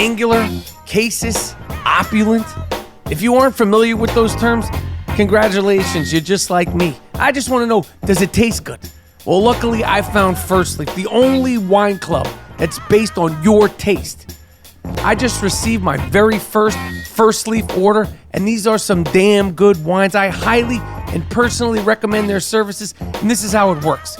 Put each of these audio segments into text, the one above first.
angular, casus, opulent. If you aren't familiar with those terms, congratulations, you're just like me. I just want to know, does it taste good? Well, luckily I found First Leaf, the only wine club that's based on your taste. I just received my very First Leaf order, and these are some damn good wines. I highly and personally recommend their services, and this is how it works.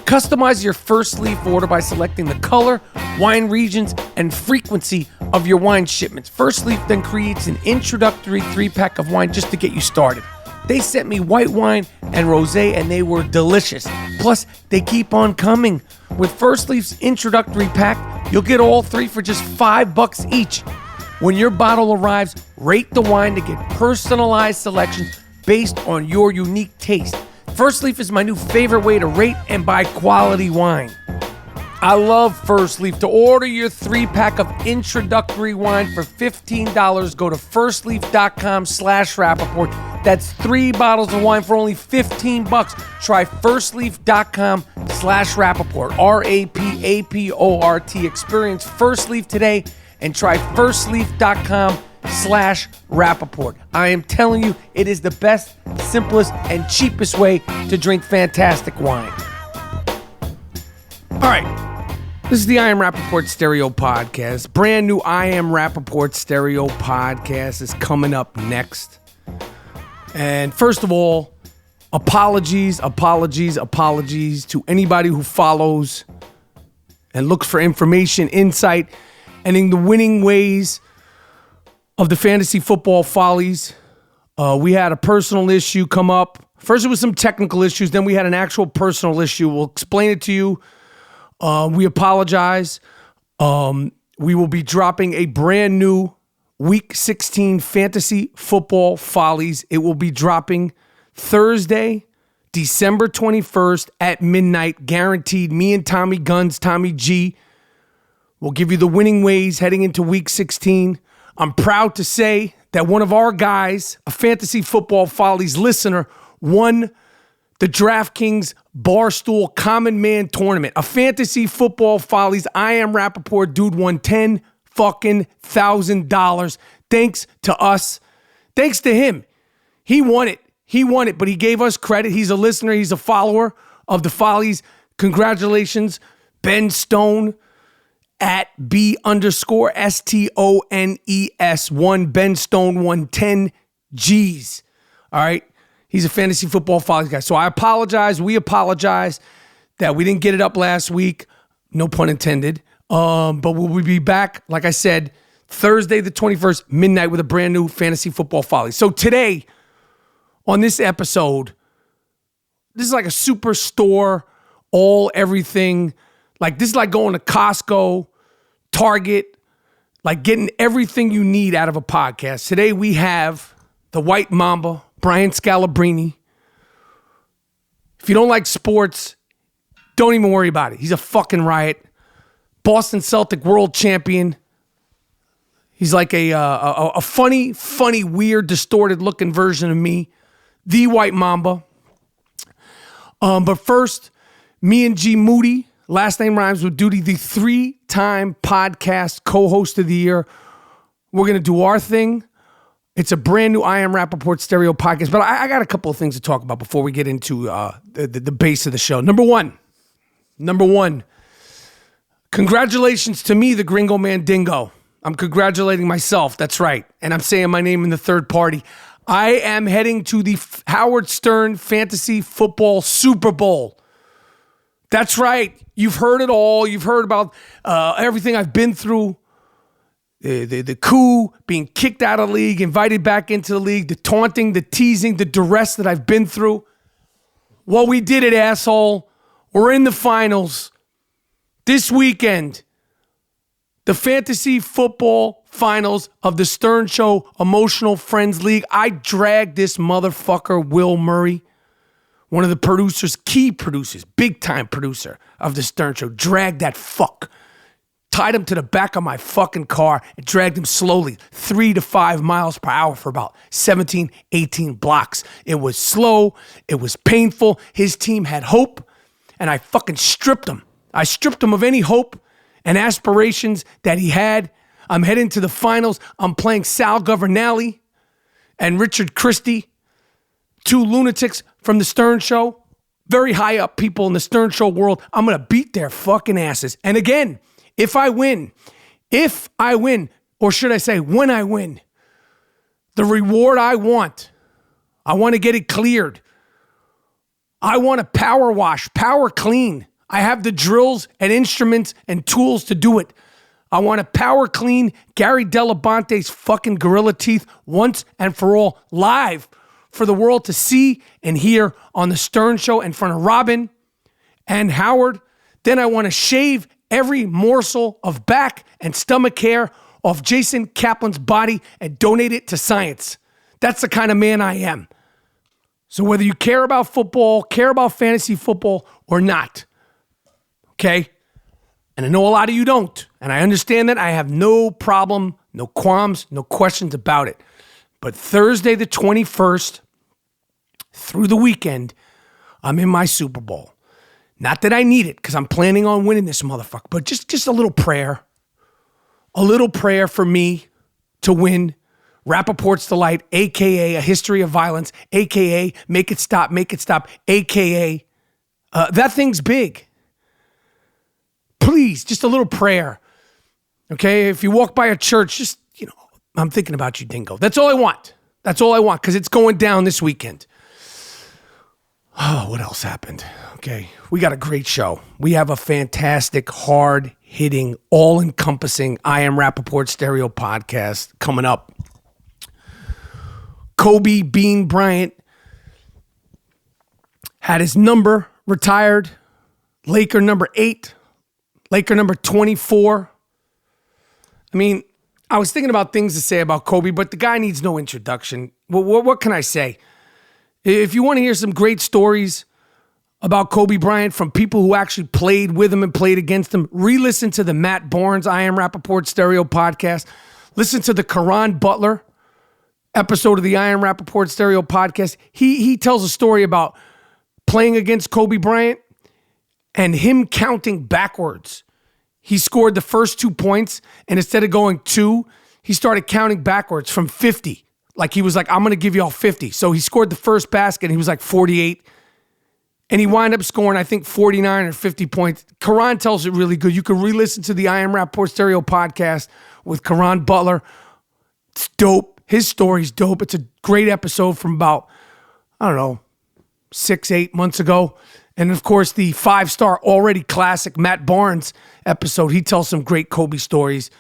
Customize your First Leaf order by selecting the color, wine regions, and frequency of your wine shipments. First Leaf then creates an introductory 3-pack of wine just to get you started. They sent me white wine and rosé, and they were delicious. Plus, they keep on coming. With First Leaf's introductory pack, you'll get all 3 for just $5 each. When your bottle arrives, rate the wine to get personalized selections based on your unique taste. First Leaf is my new favorite way to rate and buy quality wine. I love First Leaf. To order your 3-pack of introductory wine for $15, go to firstleaf.com/Rapaport. That's 3 bottles of wine for only $15. Try firstleaf.com/Rapaport. RAPAPORT. Experience First Leaf today and try firstleaf.com/Rapaport. I am telling you, it is the best, simplest, and cheapest way to drink fantastic wine. All right. This is the I Am Rapaport Stereo Podcast. Brand new I Am Rapaport Stereo Podcast is coming up next. And first of all, apologies to anybody who follows and looks for information, insight, and in the winning ways of the fantasy football follies. We had a personal issue come up. First, it was some technical issues. Then we had an actual personal issue. We'll explain it to you. We apologize. We will be dropping a brand new Week 16 Fantasy Football Follies. It will be dropping Thursday, December 21st at midnight. Guaranteed. Me and Tommy Guns, Tommy G, will give you the winning ways heading into Week 16. I'm proud to say that one of our guys, a Fantasy Football Follies listener, won the DraftKings Barstool Common Man Tournament. A Fantasy Football Follies I Am Rapaport dude won $10,000. Thanks to us. Thanks to him. He won it, but he gave us credit. He's a listener. He's a follower of the Follies. Congratulations, Ben Stone at B_STONES. Ben Stone won 10 G's. All right. He's a Fantasy Football Follies guy. So I apologize. We apologize that we didn't get it up last week. No pun intended. But we'll be back, like I said, Thursday the 21st, midnight, with a brand new Fantasy Football Follies. So today, on this episode, this is like a superstore, everything. Like, this is like going to Costco, Target, like getting everything you need out of a podcast. Today we have the White Mamba, Bryant Scalabrine. If you don't like sports, don't even worry about it. He's a fucking riot. Boston Celtic world champion. He's like a funny, weird, distorted looking version of me. The White Mamba. But first, me and G Moody, last name rhymes with duty, the 3-time podcast co-host of the year. We're going to do our thing. It's a brand new I Am Rapaport Stereo Podcast, but I got a couple of things to talk about before we get into the base of the show. Number one, congratulations to me, the Gringo Mandingo. I'm congratulating myself, that's right, and I'm saying my name in the third party. I am heading to the Howard Stern Fantasy Football Super Bowl. That's right, you've heard it all. You've heard about everything I've been through. The coup, being kicked out of the league, invited back into the league, the taunting, the teasing, the duress that I've been through. Well, we did it, asshole. We're in the finals. This weekend, the Fantasy Football Finals of the Stern Show Emotional Friends League. I dragged this motherfucker, Will Murray, one of the producers, key producers, big-time producer of the Stern Show, dragged that fuck. Tied him to the back of my fucking car and dragged him slowly 3 to 5 miles per hour for about 17, 18 blocks. It was slow. It was painful. His team had hope, and I fucking stripped him. I stripped him of any hope and aspirations that he had. I'm heading to the finals. I'm playing Sal Governale and Richard Christie, two lunatics from the Stern Show, very high up people in the Stern Show world. I'm going to beat their fucking asses. And again, if I win, or should I say when I win, the reward I want to get it cleared. I want to power wash, power clean. I have the drills and instruments and tools to do it. I want to power clean Gary Delabante's fucking gorilla teeth once and for all, live for the world to see and hear on the Stern Show in front of Robin and Howard. Then I want to shave every morsel of back and stomach hair off Jason Kaplan's body and donate it to science. That's the kind of man I am. So whether you care about football, care about fantasy football or not, okay? And I know a lot of you don't. And I understand that. I have no problem, no qualms, no questions about it. But Thursday the 21st, through the weekend, I'm in my Super Bowl. Not that I need it, because I'm planning on winning this motherfucker, but just a little prayer. A little prayer for me to win Rapaport's Delight, a.k.a. A History of Violence, a.k.a. Make It Stop, a.k.a. That thing's big. Please, just a little prayer. Okay? If you walk by a church, just, I'm thinking about you, Dingo. That's all I want. That's all I want, because it's going down this weekend. Oh, what else happened? Okay, we got a great show. We have a fantastic, hard-hitting, all-encompassing I Am Rapaport Stereo podcast coming up. Kobe Bean Bryant had his number retired. Laker number 8. Laker number 24. I mean, I was thinking about things to say about Kobe, but the guy needs no introduction. What can I say? If you want to hear some great stories about Kobe Bryant from people who actually played with him and played against him, re-listen to the Matt Barnes I Am Rapaport Stereo podcast. Listen to the Karan Butler episode of the I Am Rapaport Stereo podcast. He tells a story about playing against Kobe Bryant and him counting backwards. He scored the first 2 points, and instead of going 2, he started counting backwards from 50. Like he was like, I'm going to give you all 50. So he scored the first basket, and he was like 48. And he wound up scoring, I think, 49 or 50 points. Karan tells it really good. You can re-listen to the I Am Rapaport Stereo podcast with Karan Butler. It's dope. His story's dope. It's a great episode from about, 6-8 months ago. And, of course, the 5-star already classic Matt Barnes episode. He tells some great Kobe stories.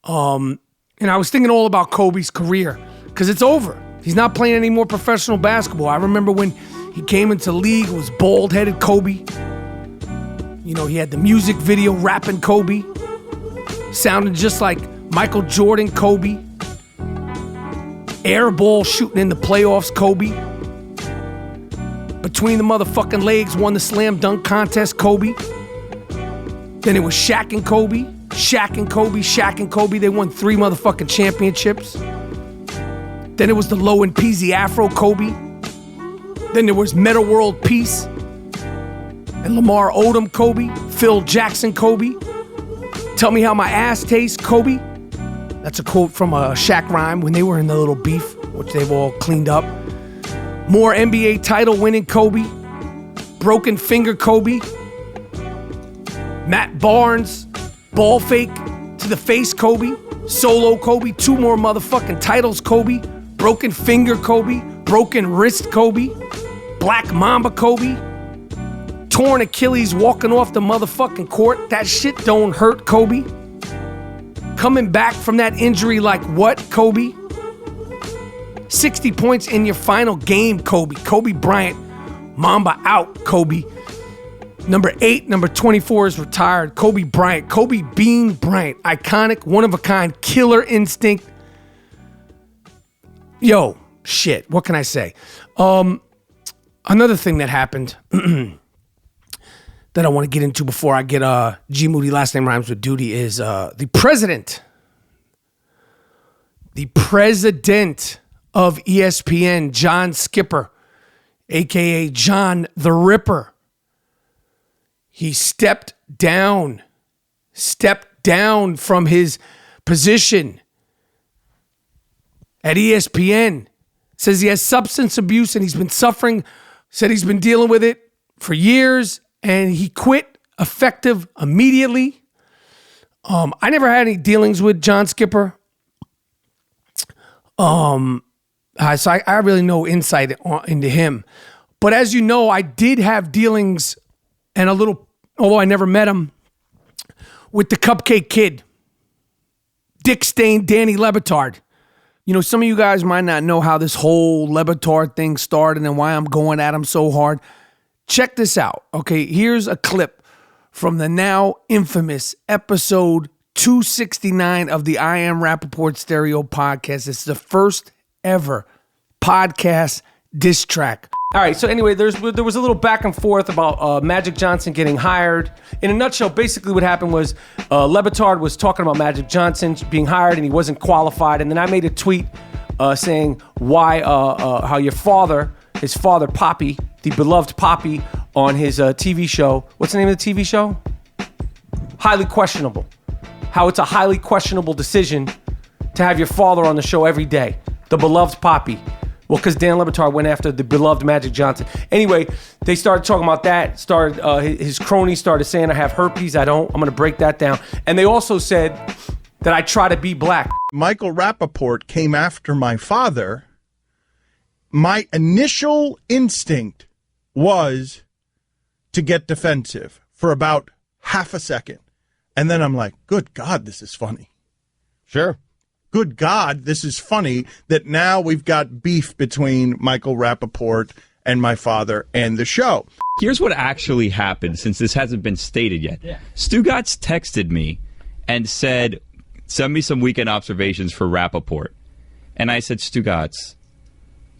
And I was thinking all about Kobe's career because it's over. He's not playing any more professional basketball. I remember when he came into the league, it was bald-headed Kobe. He had the music video rapping Kobe. Sounded just like Michael Jordan Kobe. Air ball shooting in the playoffs Kobe. Between the motherfucking legs, won the slam dunk contest Kobe. Then it was Shaq and Kobe. Shaq and Kobe, Shaq and Kobe. They won 3 motherfucking championships. Then it was the Low and Peasy Afro Kobe. Then there was Meta World Peace and Lamar Odom Kobe, Phil Jackson Kobe. Tell me how my ass tastes Kobe. That's a quote from a Shaq rhyme when they were in the little beef, which they've all cleaned up. More NBA title winning Kobe. Broken finger Kobe. Matt Barnes, ball fake to the face Kobe. Solo Kobe, 2 more motherfucking titles Kobe. Broken finger Kobe. Broken wrist Kobe. Black Mamba Kobe. Torn Achilles walking off the motherfucking court. That shit don't hurt Kobe. Coming back from that injury like what, Kobe? 60 points in your final game, Kobe. Kobe Bryant, Mamba out, Kobe. Number 8, number 24 is retired. Kobe Bryant, Kobe Bean Bryant. Iconic, one-of-a-kind, killer instinct. Yo, shit, what can I say? Another thing that happened that I want to get into before I get G Moody, last name rhymes with duty, is the president of ESPN, John Skipper, a.k.a. John the Ripper. He stepped down from his position at ESPN. Says he has substance abuse and he's been suffering. Said he's been dealing with it for years and he quit effective immediately. I never had any dealings with John Skipper. So I really no insight into him. But as you know, I did have dealings and a little, although I never met him, with the Cupcake Kid, Dick Stain, Danny Batard. You know, some of you guys might not know how this whole Batard thing started and why I'm going at him so hard. Check this out. Okay, here's a clip from the now infamous episode 269 of the I Am Rapaport Stereo podcast. It's the first ever podcast diss track. All right, so anyway, there was a little back and forth about Magic Johnson getting hired. In a nutshell, basically what happened was Batard was talking about Magic Johnson being hired and he wasn't qualified. And then I made a tweet saying why, how your father, his father, Poppy, the beloved Poppy on his TV show. What's the name of the TV show? Highly Questionable. How it's a highly questionable decision to have your father on the show every day. The beloved Poppy. Well, because Dan Batard went after the beloved Magic Johnson. Anyway, they started talking about that. His cronies started saying I have herpes. I don't. I'm going to break that down. And they also said that I try to be black. Michael Rapaport came after my father. My initial instinct was to get defensive for about half a second. And then I'm like, good God, this is funny. Sure. Good God, this is funny that now we've got beef between Michael Rapaport and my father and the show. Here's what actually happened, since this hasn't been stated yet. Yeah. Stugatz texted me and said, send me some weekend observations for Rapaport. And I said, Stugatz,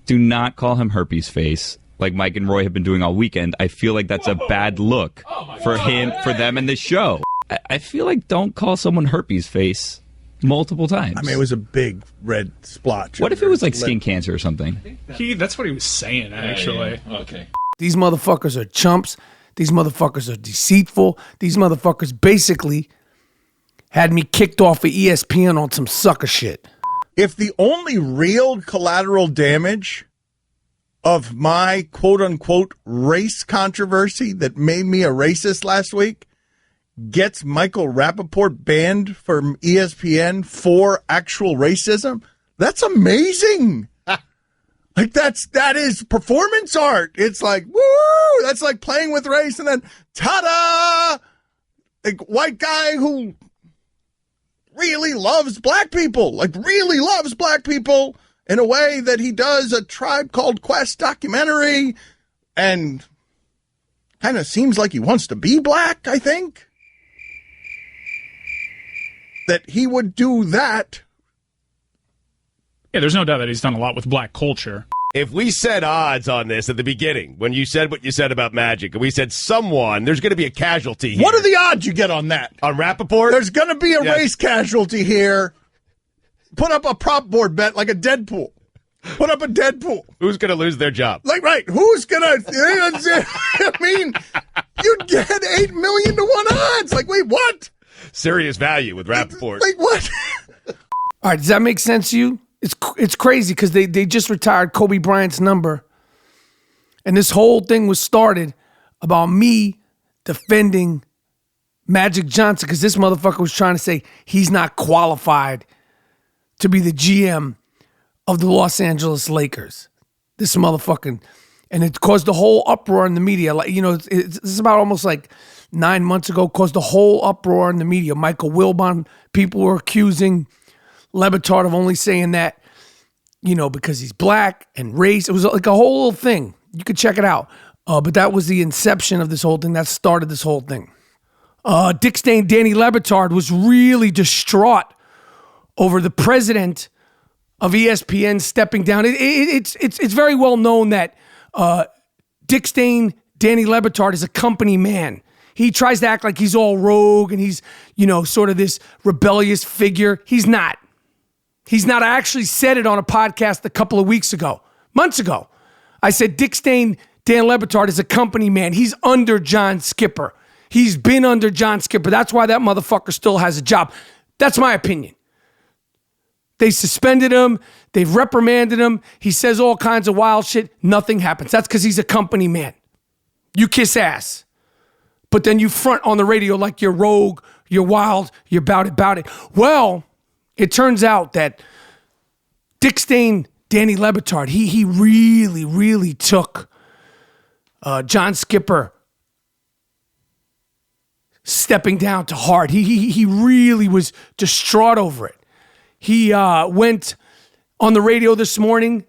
do not call him herpes face like Mike and Roy have been doing all weekend. I feel like that's a bad look for him, for them and the show. I feel like don't call someone herpes face multiple times. I mean, it was a big red splotch. What if it was like skin cancer or something? That's what he was saying, actually. Okay. These motherfuckers are chumps. These motherfuckers are deceitful. These motherfuckers basically had me kicked off of ESPN on some sucker shit. If the only real collateral damage of my quote-unquote race controversy that made me a racist last week gets Michael Rapaport banned from ESPN for actual racism, that's amazing. Like that is performance art. It's like, woo, that's like playing with race and then ta-da! Like white guy who really loves black people, in a way that he does a Tribe Called Quest documentary and kind of seems like he wants to be black, I think. That he would do that. Yeah, there's no doubt that he's done a lot with black culture. If we set odds on this at the beginning, when you said what you said about Magic, and we said there's going to be a casualty here. What are the odds you get on that? On Rapaport? There's going to be a race casualty here. Put up a prop board bet like a Deadpool. Put up a Deadpool. Who's going to lose their job? Like, right. Who's going to... I mean, you'd get 8 million to 1 odds. Like, wait, what? Serious value with Rapaport. Like, what? All right, does that make sense to you? It's crazy because they just retired Kobe Bryant's number. And this whole thing was started about me defending Magic Johnson because this motherfucker was trying to say he's not qualified to be the GM of the Los Angeles Lakers. This motherfucking, and it caused the whole uproar in the media. Like, you know, it's about almost like 9 months ago, caused the whole uproar in the media. Michael Wilbon, people were accusing Batard of only saying that, you know, because he's black and race. It was like a whole little thing. You could check it out. But that was the inception of this whole thing. That started this whole thing. Dick Stain, Danny Batard was really distraught over the president of ESPN stepping down. It's very well known that Dick Stain, Danny Batard is a company man. He tries to act like he's all rogue and he's, you know, sort of this rebellious figure. He's not. He's not. I actually said it on a podcast a couple of weeks ago, months ago. I said Dick Stain, Dan Batard is a company man. He's under John Skipper. He's been under John Skipper. That's why that motherfucker still has a job. That's my opinion. They suspended him. They've reprimanded him. He says all kinds of wild shit. Nothing happens. That's because he's a company man. You kiss ass. But then you front on the radio like you're rogue, you're wild, you're about it. Well, it turns out that Dick Stain, Danny Lebitard, he really, really took John Skipper stepping down to heart. He really was distraught over it. He went on the radio this morning,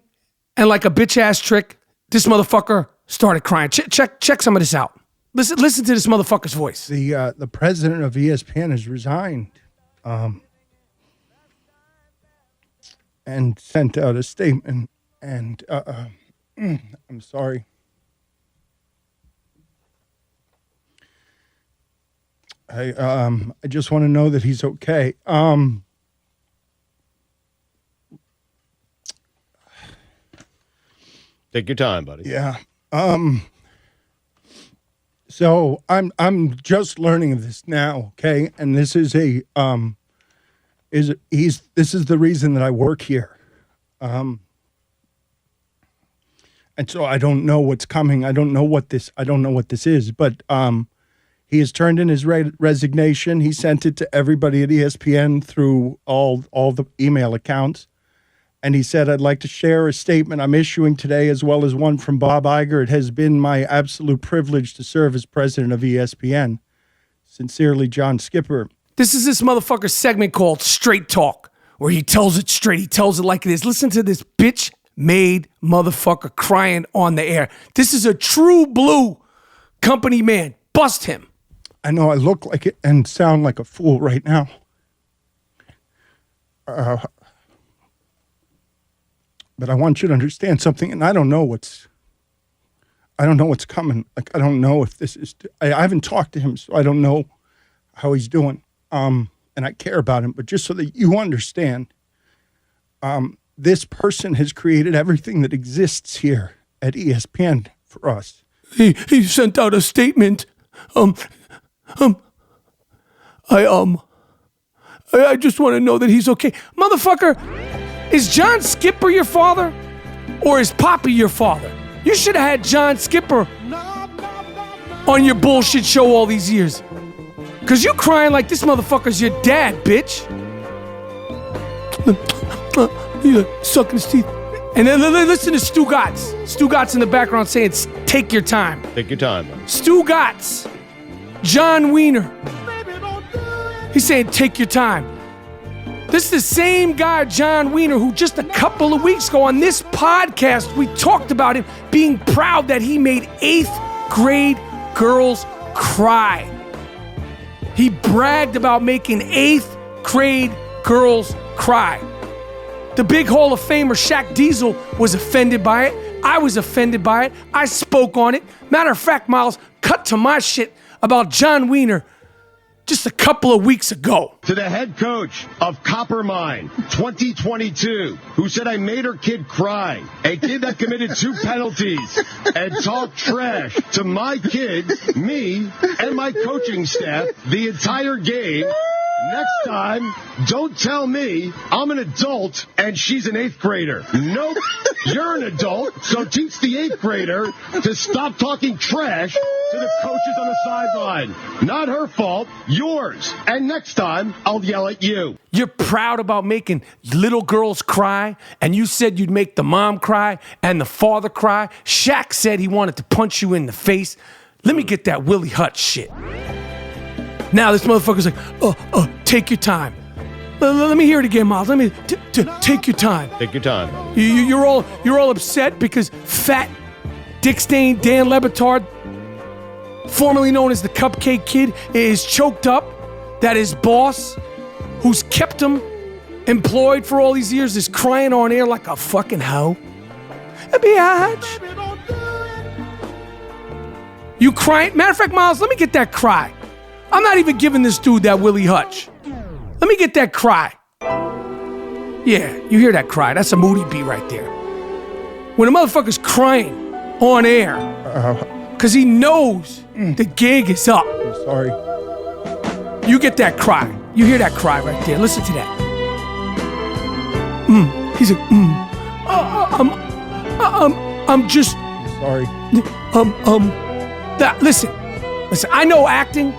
and like a bitch-ass trick, this motherfucker started crying. Check some of this out. Listen to this motherfucker's voice. The president of ESPN has resigned and sent out a statement, and I'm sorry. I just want to know that he's okay. Take your time, buddy. Yeah. So I'm just learning of this now, okay? And this is this is the reason that I work here. And so I don't know what's coming. I don't know what this is, but he has turned in his resignation. He sent it to everybody at ESPN through all the email accounts. And he said, I'd like to share a statement I'm issuing today, as well as one from Bob Iger. It has been my absolute privilege to serve as president of ESPN. Sincerely, John Skipper. This is this motherfucker's segment called Straight Talk, where he tells it straight. He tells it like it is. Listen to this bitch-made motherfucker crying on the air. This is a true blue company man. Bust him. I know I look like it and sound like a fool right now. But I want you to understand something, and I don't know what's coming. Like, I don't know if this is, I haven't talked to him, so I don't know how he's doing. And I care about him, but just so that you understand, this person has created everything that exists here at ESPN for us. He sent out a statement. I just want to know that he's okay. Motherfucker, is John Skipper your father? Or is Poppy your father? You should have had John Skipper on your bullshit show all these years. Because you crying like this motherfucker's your dad, bitch. He's sucking his teeth. And then listen to Stu Gatz. Stu Gatz in the background saying, take your time. Take your time. Stu Gatz. John Wiener. He's saying, take your time. This is the same guy, John Wiener, who just a couple of weeks ago on this podcast, we talked about him being proud that he made 8th grade girls cry. He bragged about making 8th grade girls cry. The big Hall of Famer Shaq Diesel was offended by it. I was offended by it. I spoke on it. Matter of fact, Miles, cut to my shit about John Wiener just a couple of weeks ago. To the head coach of Coppermine 2022, who said I made her kid cry, a kid that committed 2 penalties and talked trash to my kids, me, and my coaching staff the entire game. Next time, don't tell me I'm an adult and she's an 8th grader. Nope, you're an adult, so teach the 8th grader to stop talking trash to the coaches on the sideline. Not her fault, yours. And next time, I'll yell at you. You're proud about making little girls cry, and you said you'd make the mom cry and the father cry. Shaq said he wanted to punch you in the face. Let me get that Willie Hutch shit. Now this motherfucker's like, take your time. Let me hear it again, Miles. Let me take your time. Take your time. You're all upset because fat Dick Stain Dan Lebitard, formerly known as the Cupcake Kid, is choked up. That his boss, who's kept him employed for all these years, is crying on air like a fucking hoe. Biatch. You crying? Matter of fact, Miles, let me get that cry. I'm not even giving this dude that Willie Hutch. Let me get that cry. Yeah, you hear that cry. That's a Moody beat right there. When a motherfucker's crying on air because he knows the gig is up. I'm sorry. You get that cry. You hear that cry right there. Listen to that. He's like, I'm just, Sorry. listen, I know acting.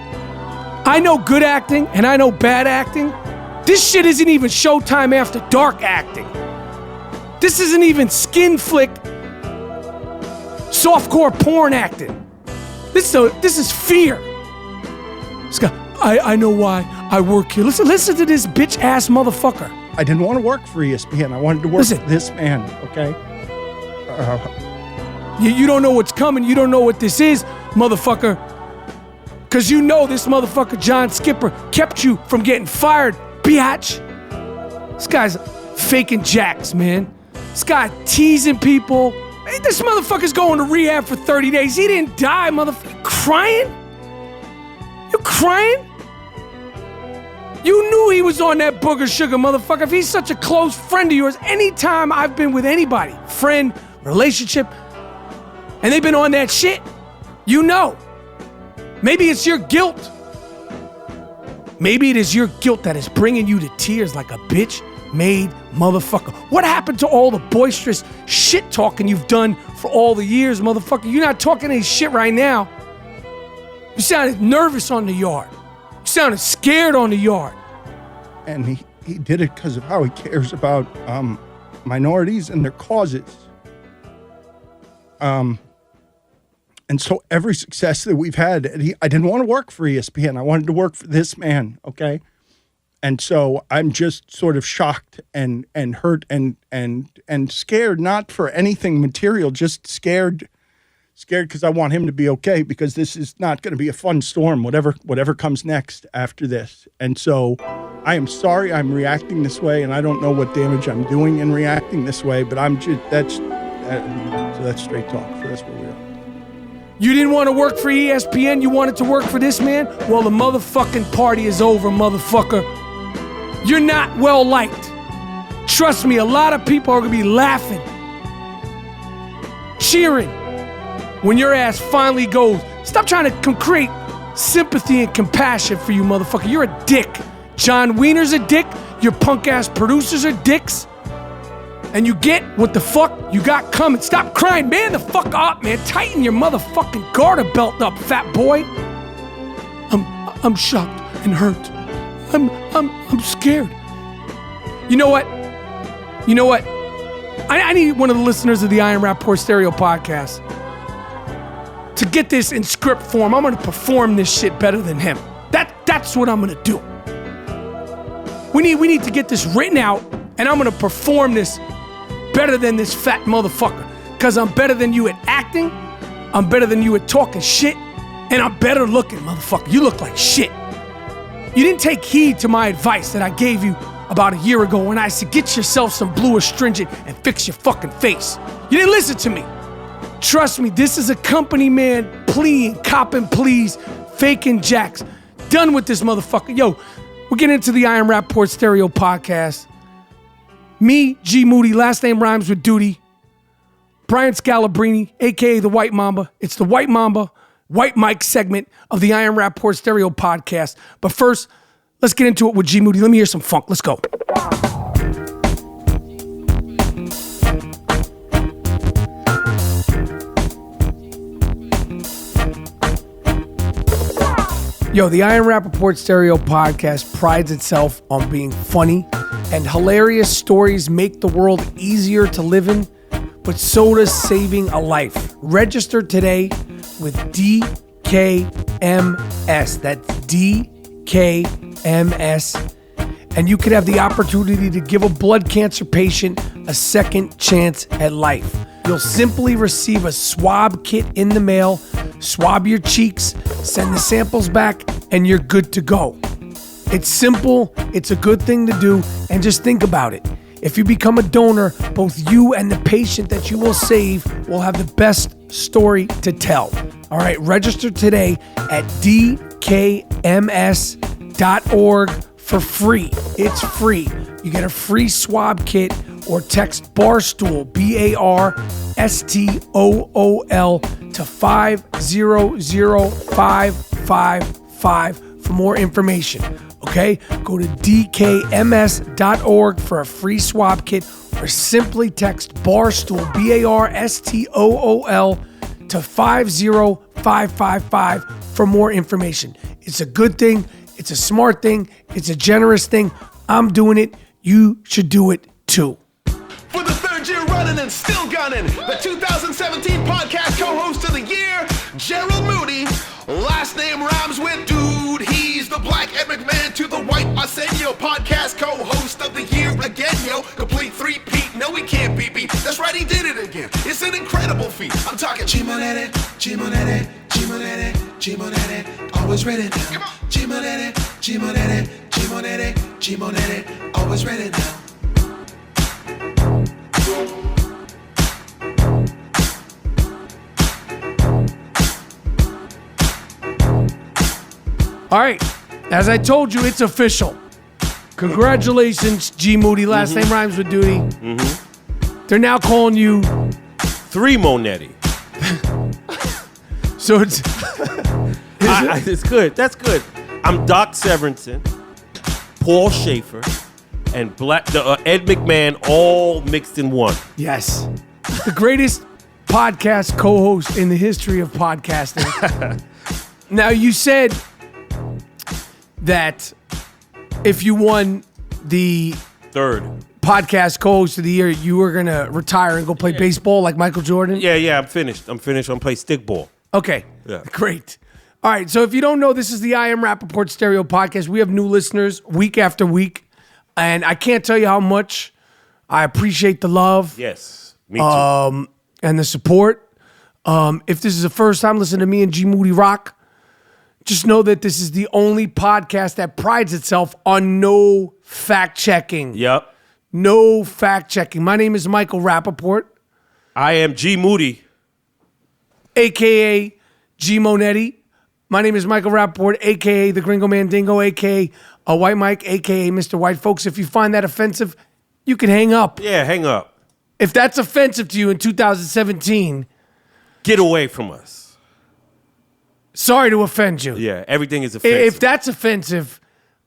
I know good acting and I know bad acting. This shit isn't even Showtime After Dark acting. This isn't even skin flick, softcore porn acting. This is fear. This guy, I know why I work here. Listen to this bitch ass motherfucker. I didn't want to work for ESPN. I wanted to work for this man, okay? You don't know what's coming. You don't know what this is, motherfucker. Because you know this motherfucker, John Skipper, kept you from getting fired, biatch. This guy's faking jacks, man. This guy teasing people. Hey, this motherfucker's going to rehab for 30 days. He didn't die, motherfucker. You crying? You crying? You knew he was on that booger sugar, motherfucker. If he's such a close friend of yours, anytime I've been with anybody, friend, relationship, and they've been on that shit, you know. Maybe it's your guilt. Maybe it is your guilt that is bringing you to tears like a bitch-made motherfucker. What happened to all the boisterous shit talking you've done for all the years, motherfucker? You're not talking any shit right now. You sounded nervous on the yard. You sounded scared on the yard. And he did it because of how he cares about minorities and their causes. And so every success that we've had, I didn't want to work for ESPN. I wanted to work for this man, okay? And so I'm just sort of shocked and hurt and scared, not for anything material, just scared because I want him to be okay, because this is not going to be a fun storm, whatever comes next after this. And so I am sorry I'm reacting this way, and I don't know what damage I'm doing in reacting this way, but so that's straight talk. So that's where we are. You didn't want to work for ESPN, you wanted to work for this man? Well, the motherfucking party is over, motherfucker. You're not well liked. Trust me, a lot of people are going to be laughing, cheering, when your ass finally goes. Stop trying to create sympathy and compassion for you, motherfucker. You're a dick. John Wiener's a dick. Your punk-ass producers are dicks. And you get what the fuck you got coming. Stop crying. Man the fuck up, man. Tighten your motherfucking garter belt up, fat boy. I'm shocked and hurt. I'm scared. You know what? I need one of the listeners of the I Am Rapaport Stereo podcast to get this in script form. I'm gonna perform this shit better than him. That's what I'm gonna do. We need to get this written out, and I'm gonna perform this better than this fat motherfucker. Because I'm better than you at acting, I'm better than you at talking shit, and I'm better looking, motherfucker. You look like shit. You didn't take heed to my advice that I gave you about a year ago when I said get yourself some blue astringent and fix your fucking face. You didn't listen to me. Trust me, this is a company man pleading, copping pleas, faking jacks. Done with this motherfucker. Yo, we're getting into the I Am Rapaport Stereo podcast. Me, G Moody, last name rhymes with duty. Bryant Scalabrine, a.k.a. the White Mamba. It's the White Mamba, White Mike segment of the I Am Rapaport Stereo podcast. But first, let's get into it with G Moody. Let me hear some funk. Let's go. Yo, the I Am Rapaport Stereo podcast prides itself on being funny, and hilarious stories make the world easier to live in, but so does saving a life. Register today with DKMS. That's DKMS. And you could have the opportunity to give a blood cancer patient a second chance at life. You'll simply receive a swab kit in the mail, swab your cheeks, send the samples back, and you're good to go. It's simple, it's a good thing to do, and just think about it. If you become a donor, both you and the patient that you will save will have the best story to tell. All right, register today at dkms.org for free. It's free. You get a free swab kit or text Barstool, BARSTOOL, to 500555 for more information. Okay? Go to dkms.org for a free swab kit or simply text Barstool, BARSTOOL, to 50555 for more information. It's a good thing. It's a smart thing. It's a generous thing. I'm doing it. You should do it too. For the third year running and still gunning, the 2017 podcast co-host of the year, Gerald Moody. Last name rhymes with dude. He's the black Ed McMahon to the white Arsenio, podcast co-host of the year again, yo. Complete three-peat. No, he can't be beat. That's right, he did it again. It's an incredible feat. I'm talking G-Monette, G-Monette, G-Monette, G-Monette. Always ready now. Come on. G-Monette, G-Monette, G-Monette, G-Monette. Always ready now. All right, as I told you, it's official. Congratulations, G Moody. Last name rhymes with duty. They're now calling you 3 Monetti. So it's It's good. That's good. I'm Doc Severinsen, Paul Schaefer, and Ed McMahon all mixed in one. yes, the greatest podcast co-host in the history of podcasting. Now, you said that if you won the Third. podcast co-host of the year, you were going to retire and go play baseball like Michael Jordan? Yeah, I'm finished. I'm going to play stickball. Okay, Yeah. great. All right, so if you don't know, this is the I Am Rapaport Stereo Podcast. We have new listeners week after week, and I can't tell you how much I appreciate the love Yes, me too. and the support. If this is the first time listening to me and G Moody rock, just know that this is the only podcast that prides itself on no fact-checking. Yep. No fact-checking. My name is Michael Rapaport, I am G Moody. a.k.a. G Monetti. My name is Michael Rapaport, a.k.a. the Gringo Mandingo, a.k.a. White Mike, a.k.a. Mr. White. Folks, if you find that offensive, you can hang up. Yeah, hang up. If that's offensive to you in 2017, Get away from us. sorry to offend you. Yeah, everything is offensive. If that's offensive,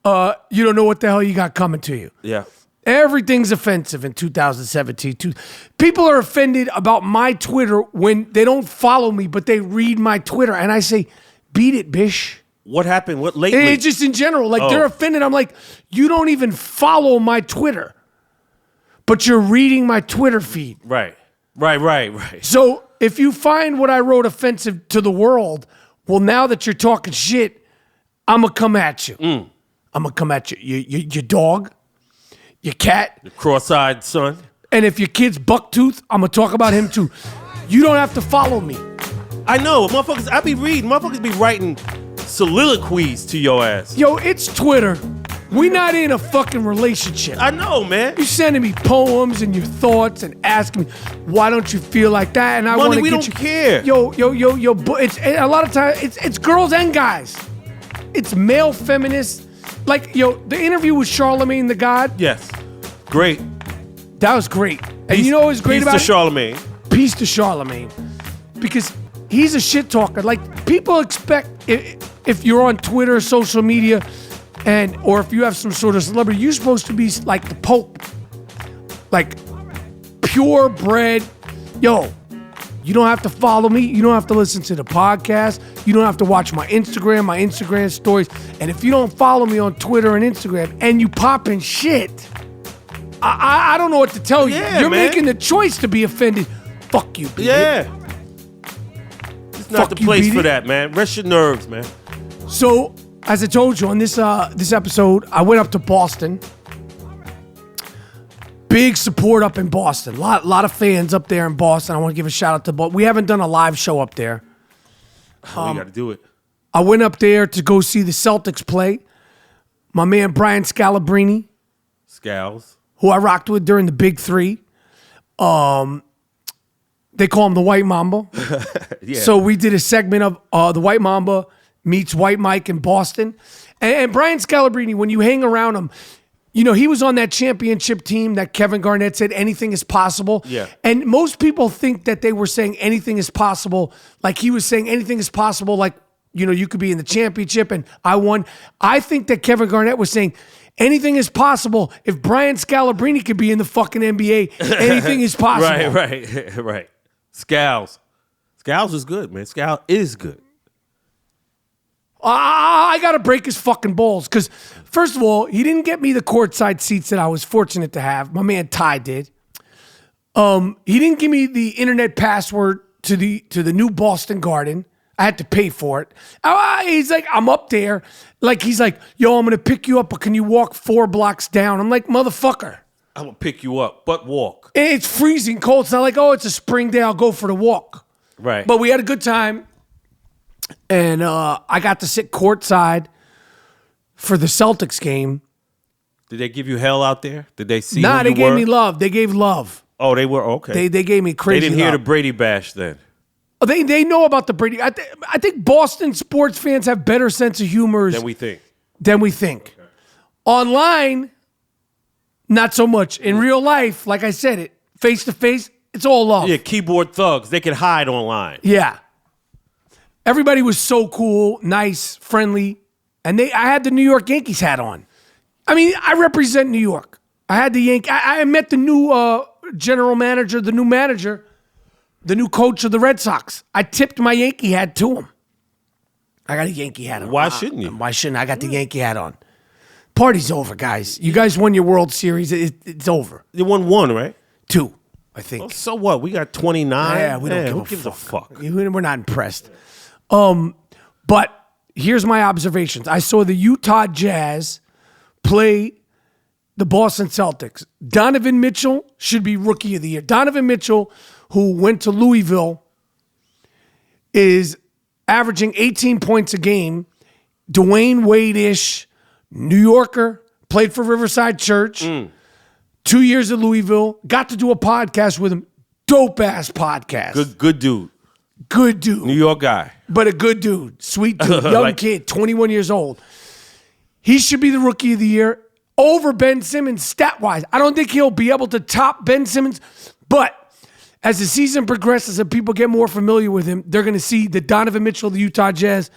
you don't know what the hell you got coming to you. Yeah. Everything's offensive in 2017. People are offended about my Twitter when they don't follow me, but they read my Twitter. And I say, beat it, bish. What happened? What lately? It's just in general. Like, they're offended. I'm like, you don't even follow my Twitter, but you're reading my Twitter feed. Right. So if you find what I wrote offensive to the world, well, now that you're talking shit, I'm going to come at you. I'm going to come at you. Your dog, your cat. The cross-eyed son. And if your kid's bucktooth, I'm going to talk about him too. You don't have to follow me. I know. Motherfuckers, I be reading. Motherfuckers be writing soliloquies to your ass. Yo, it's Twitter. We not in a fucking relationship. I know, man. You sending me poems and your thoughts and asking me, why don't you feel like that? And I want to we get don't you. care. Yo. It's a lot of times it's girls and guys. It's male feminists. Like, the interview with Charlemagne the God. Yes. Great. That was great. And you know what was great about Peace to it? Charlemagne. Peace to Charlemagne. Because he's a shit talker. Like, people expect if you're on Twitter, social media, or if you have some sort of celebrity, you're supposed to be like the Pope. Like, purebred. Yo, you don't have to follow me. You don't have to listen to the podcast. You don't have to watch my Instagram stories. And if you don't follow me on Twitter and Instagram and you popping shit, I don't know what to tell you. Yeah, You're man. making the choice to be offended. Fuck you, Pete. Yeah. It's not the place for that, man. Rest your nerves, man. So, as I told you on this episode, I went up to Boston. Big support up in Boston. Lot of fans up there in Boston. I want to give a shout out to Boston. We haven't done a live show up there. We got to do it. I went up there to go see the Celtics play. My man Bryant Scalabrine, Scals. who I rocked with during the Big Three. They call him the White Mamba. Yeah. So we did a segment of the White Mamba meets White Mike in Boston. And Brian Scalabrine, when you hang around him, he was on that championship team that Kevin Garnett said anything is possible. Yeah. And most people think that they were saying anything is possible, like he was saying anything is possible, like you could be in the championship and I won. I think that Kevin Garnett was saying anything is possible. If Bryant Scalabrine could be in the fucking NBA, anything is possible. Right. Scals is good, man. Scal is good. I got to break his fucking balls because, first of all, he didn't get me the courtside seats that I was fortunate to have. My man Ty did. He didn't give me the internet password to the new Boston Garden. I had to pay for it. He's like, I'm up there. Like, he's like, yo, I'm going to pick you up, but can you walk 4 blocks down? I'm like, motherfucker. I'm going to pick you up, but walk. And it's freezing cold. It's not like, oh, it's a spring day. I'll go for the walk. Right. But we had a good time. And I got to sit courtside for the Celtics game. Did they give you hell out there? Did they see Nah, who they you gave were? me love. They gave love. Oh, they were? Okay. They gave me crazy They didn't hear love. the Brady bash then. They know about the Brady. I think Boston sports fans have better sense of humor Than we think. Okay. Online, not so much. In real life, like I said, it face to face, it's all love. Yeah, keyboard thugs. They can hide online. Yeah. Everybody was so cool, nice, friendly, and I had the New York Yankees hat on. I mean, I represent New York. I had the Yankee. I met the new general manager, the new coach of the Red Sox. I tipped my Yankee hat to him. I got a Yankee hat on. Why shouldn't you? Why shouldn't I? I got the Yankee hat on. Party's over, guys. You guys won your World Series. It's over. You won 1, right? 2, I think. Oh, so what? We got 29. Yeah, we don't who give gives a a fuck. We're not impressed. But here's my observations. I saw the Utah Jazz play the Boston Celtics. Donovan Mitchell should be Rookie of the Year. Donovan Mitchell, who went to Louisville, is averaging 18 points a game. Dwayne Wade-ish, New Yorker, played for Riverside Church. 2 years at Louisville. Got to do a podcast with him. Dope-ass podcast. Good dude. Good dude. New York guy. But a good dude. Sweet dude. Young kid. 21 years old. He should be the Rookie of the Year over Ben Simmons stat-wise. I don't think he'll be able to top Ben Simmons, but as the season progresses and people get more familiar with him, they're going to see that Donovan Mitchell, the Utah Jazz,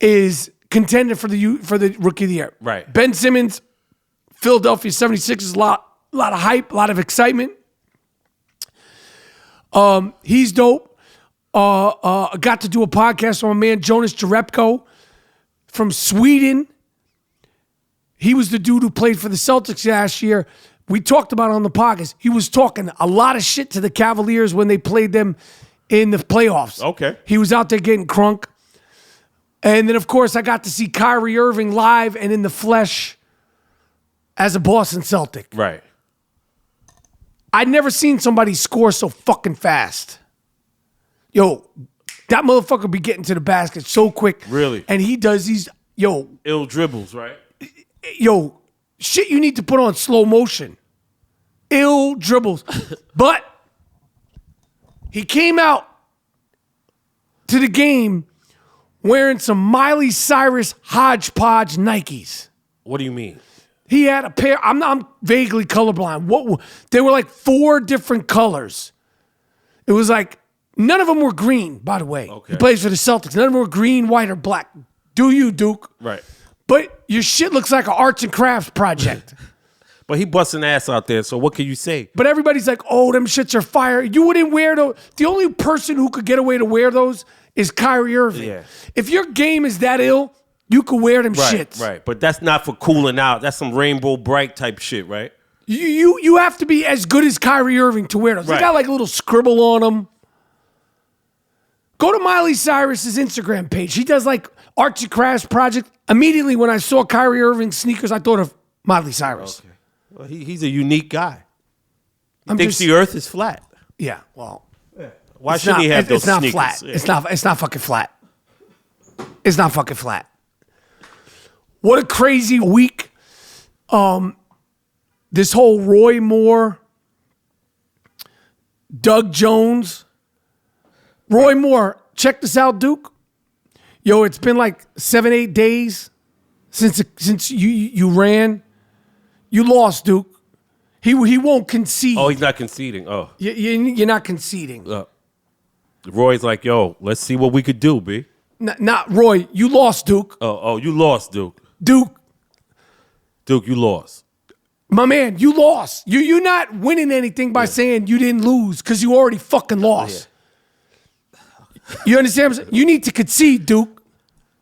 is contender for the Rookie of the Year. Right. Ben Simmons, Philadelphia 76ers, a lot of hype, a lot of excitement. He's dope. Got to do a podcast with my man Jonas Jerebko from Sweden. He was the dude who played for the Celtics last year. We talked about it on the podcast. He was talking a lot of shit to the Cavaliers when they played them in the playoffs. Okay. He was out there getting crunk. And then, of course, I got to see Kyrie Irving live and in the flesh as a Boston Celtic. Right. I'd never seen somebody score so fucking fast. Yo, that motherfucker be getting to the basket so quick. Really? And he does these, Ill dribbles, right? Shit you need to put on slow motion. Ill dribbles. But he came out to the game wearing some Miley Cyrus hodgepodge Nikes. What do you mean? He had a pair. I'm vaguely colorblind. They were like 4 different colors. It was like, none of them were green, by the way. Okay. He plays for the Celtics. None of them were green, white, or black. Do you, Duke? Right. But your shit looks like an arts and crafts project. But he busting ass out there, so what can you say? But everybody's like, oh, them shits are fire. You wouldn't wear those. The only person who could get away to wear those is Kyrie Irving. Yeah. If your game is that ill, you could wear them shits. Right. But that's not for cooling out. That's some Rainbow Bright type shit, right? You have to be as good as Kyrie Irving to wear those. Right. They got like a little scribble on them. Go to Miley Cyrus's Instagram page. She does like arts and crafts project. Immediately when I saw Kyrie Irving's sneakers, I thought of Miley Cyrus. Okay. Well, he's a unique guy. He thinks just- the earth is flat. Yeah, well. Why It's shouldn't he have those it's not sneakers? flat. Yeah. It's not fucking flat. It's not fucking flat. What a crazy week. This whole Roy Moore, Doug Jones. Roy Moore, check this out, Duke. Yo, it's been like 7-8 days since you ran. You lost, Duke. He won't concede. Oh, he's not conceding. Oh. You're not conceding. Roy's like, yo, let's see what we could do, B. Not Roy. You lost, Duke. Oh, you lost, Duke. Duke, You lost. my man, you lost. You're not winning anything by saying you didn't lose because you already fucking lost. You understand what I'm saying? You need to concede, Duke.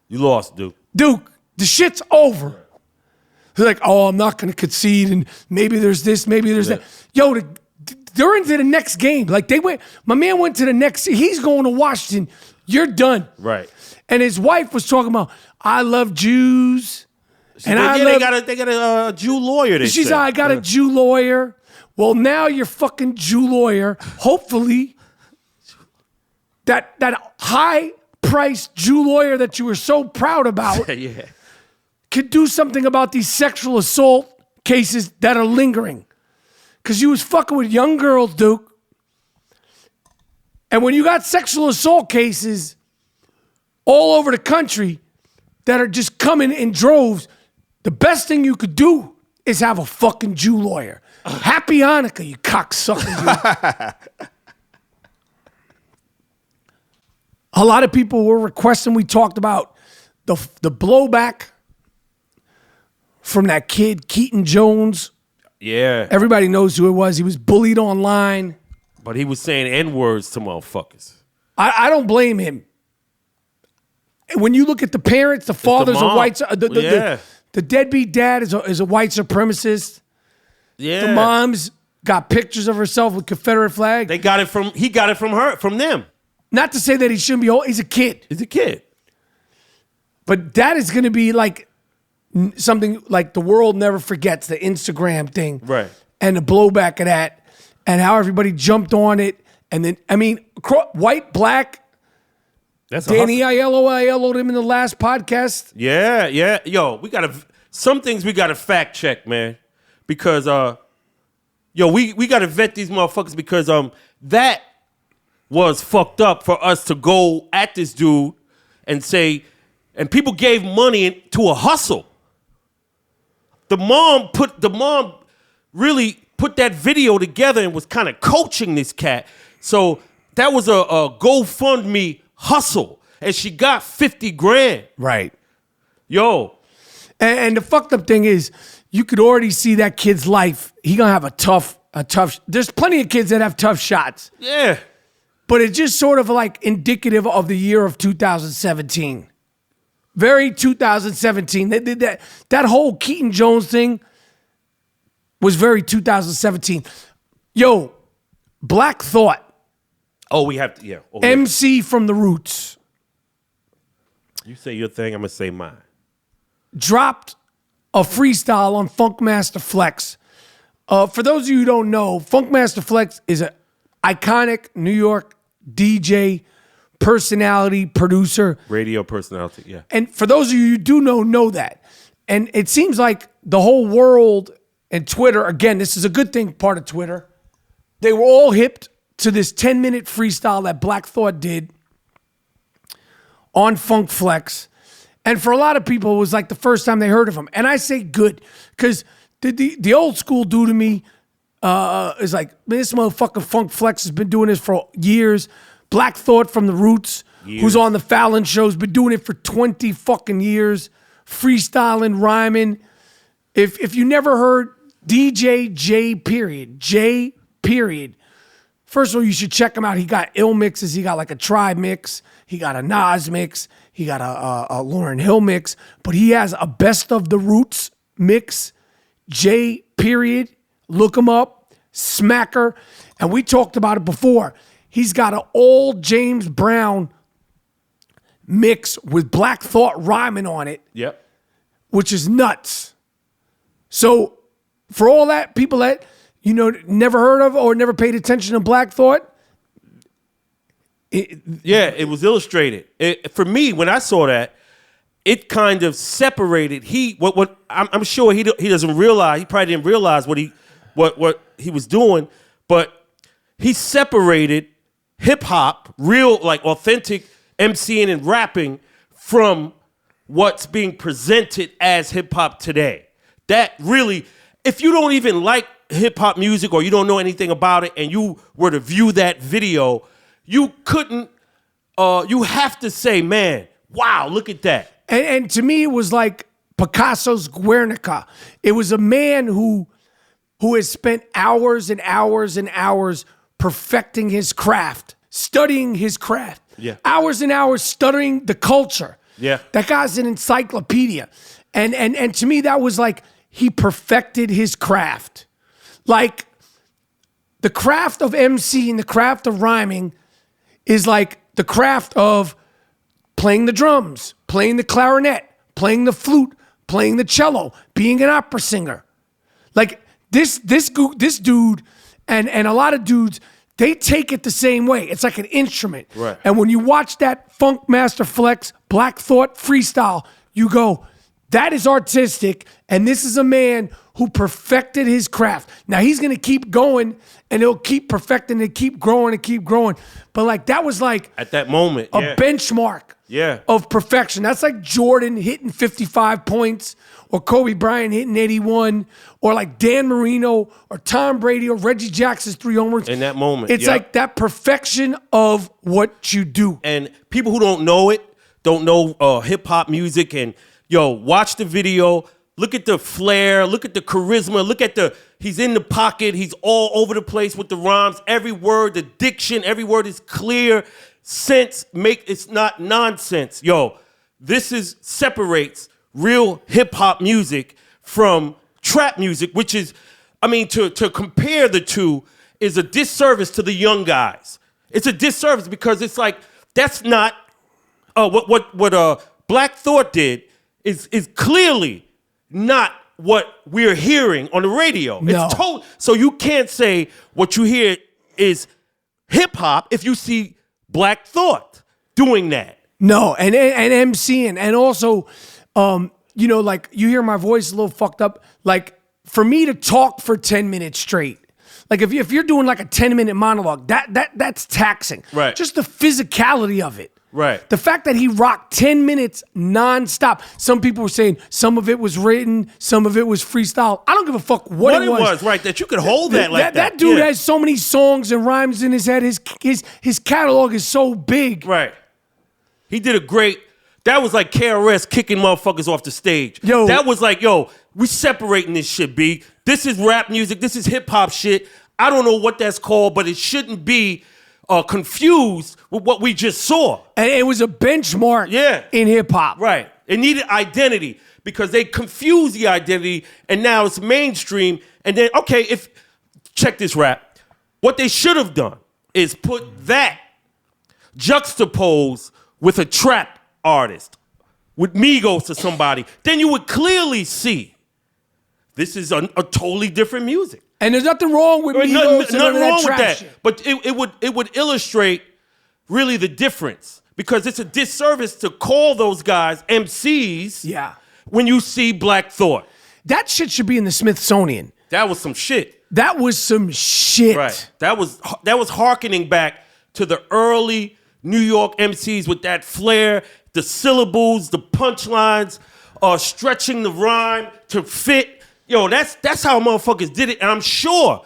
You lost, Duke. Duke, the shit's over. They're like, oh, I'm not going to concede, and maybe there's this, maybe there's that. Yo, they're into the next game. Like, my man went to the next, he's going to Washington. You're done. Right. And his wife was talking about, I love Jews. And they got a Jew lawyer. She's like, I got a Jew lawyer. Well, now your fucking Jew lawyer, hopefully, that high-priced Jew lawyer that you were so proud about could do something about these sexual assault cases that are lingering. Because you was fucking with young girls, Duke. And when you got sexual assault cases all over the country that are just coming in droves, the best thing you could do is have a fucking Jew lawyer. Happy Hanukkah, you cocksucker. A lot of people were requesting we talked about the blowback from that kid, Keaton Jones. Yeah. Everybody knows who it was. He was bullied online. But he was saying N-words to motherfuckers. I don't blame him. When you look at the parents, the father's a white... The deadbeat dad is a white supremacist. Yeah. The mom's got pictures of herself with Confederate flag. He got it from them. Not to say that he shouldn't be old. He's a kid. He's a kid. But that is going to be like something like the world never forgets, the Instagram thing. Right. And the blowback of that and how everybody jumped on it. And then, I mean, white, black. That's Danny Aiello'd him in the last podcast. Yeah. Yo, some things we gotta fact check, man. Because we gotta vet these motherfuckers because that was fucked up for us to go at this dude and say, and people gave money to a hustle. The mom really put that video together and was kind of coaching this cat. So that was a GoFundMe hustle, and she got 50 grand. Right. Yo. And the fucked up thing is, you could already see that kid's life. He gonna have a tough. There's plenty of kids that have tough shots. Yeah. But it's just sort of like indicative of the year of 2017. Very 2017. They did that whole Keaton Jones thing was very 2017. Yo, Black Thought. Oh, we have to, yeah. Oh, MC from the Roots. You say your thing, I'm going to say mine. Dropped a freestyle on Funkmaster Flex. For those of you who don't know, Funkmaster Flex is an iconic New York DJ, personality, producer. Radio personality, yeah. And for those of you who do know that. And it seems like the whole world and Twitter, again, this is a good thing, part of Twitter, they were all hipped to this 10-minute freestyle that Black Thought did on Funk Flex. And for a lot of people, it was like the first time they heard of him. And I say good, because the old school dude to me is like, this motherfucking Funk Flex has been doing this for years. Black Thought from the Roots, who's on the Fallon show, has been doing it for 20 fucking years. Freestyling, rhyming. If you never heard DJ J period, first of all, you should check him out. He got ill mixes. He got like a Tribe mix. He got a Nas mix. He got a Lauryn Hill mix. But he has a Best of the Roots mix. J period. Look him up. Smacker. And we talked about it before. He's got an old James Brown mix with Black Thought rhyming on it. Yep. Which is nuts. So for all that, people that, never heard of or never paid attention to Black Thought. It was illustrated. For me, when I saw that, it kind of separated. I'm sure he doesn't realize. He probably didn't realize what he was doing, but he separated hip hop, real like authentic MCing and rapping, from what's being presented as hip hop today. That really, if you don't even like hip hop music or you don't know anything about it, and you were to view that video, you couldn't. You have to say, man, wow, look at that. And to me, it was like Picasso's Guernica. It was a man who has spent hours and hours and hours perfecting his craft, studying his craft. Yeah. Hours and hours studying the culture. Yeah. That guy's an encyclopedia. And to me, that was like he perfected his craft. Like the craft of MC and the craft of rhyming is like the craft of playing the drums, playing the clarinet, playing the flute, playing the cello, being an opera singer. Like this dude and a lot of dudes, they take it the same way. It's like an instrument. Right. And when you watch that Funk Master Flex, Black Thought freestyle, you go, that is artistic, and this is a man who perfected his craft. Now he's gonna keep going, and he'll keep perfecting and keep growing and keep growing. But like that was like At that moment, a benchmark of perfection. That's like Jordan hitting 55 points, or Kobe Bryant hitting 81, or like Dan Marino or Tom Brady or Reggie Jackson's 3 homers. In that moment, it's like that perfection of what you do. And people who don't know hip hop music, and watch the video. Look at the flair. Look at the charisma. Look at he's in the pocket. He's all over the place with the rhymes. Every word, the diction, every word is clear. It's not nonsense. This separates real hip hop music from trap music, which is, to compare the two is a disservice to the young guys. It's a disservice because it's like, that's not, what Black Thought did is clearly not what we're hearing on the radio. No. It's so you can't say what you hear is hip hop if you see Black Thought doing that. No, and MCing, and also, like you hear my voice a little fucked up. Like for me to talk for 10 minutes straight, like if you're doing like a 10-minute monologue, that's taxing. Right. Just the physicality of it. Right. The fact that he rocked 10 minutes nonstop. Some people were saying some of it was written, some of it was freestyle. I don't give a fuck what it was. Right, that you could hold that like that. That dude has so many songs and rhymes in his head. His catalog is so big. Right. He did a great, that was like KRS kicking motherfuckers off the stage. Yo. That was like, we separating this shit, B. This is rap music. This is hip hop shit. I don't know what that's called, but it shouldn't be confused with what we just saw. And it was a benchmark in hip hop. Right. It needed identity because they confused the identity and now it's mainstream. And then, check this rap. What they should have done is put that juxtaposed with a trap artist, with Migos or somebody. Then you would clearly see this is a totally different music. And there's nothing wrong with Migos. Nothing wrong with that. Shit. But it would illustrate really the difference because it's a disservice to call those guys MCs. Yeah. When you see Black Thought, that shit should be in the Smithsonian. That was some shit. That was some shit. Right. That was hearkening back to the early New York MCs with that flair, the syllables, the punchlines, stretching the rhyme to fit. That's how motherfuckers did it. And I'm sure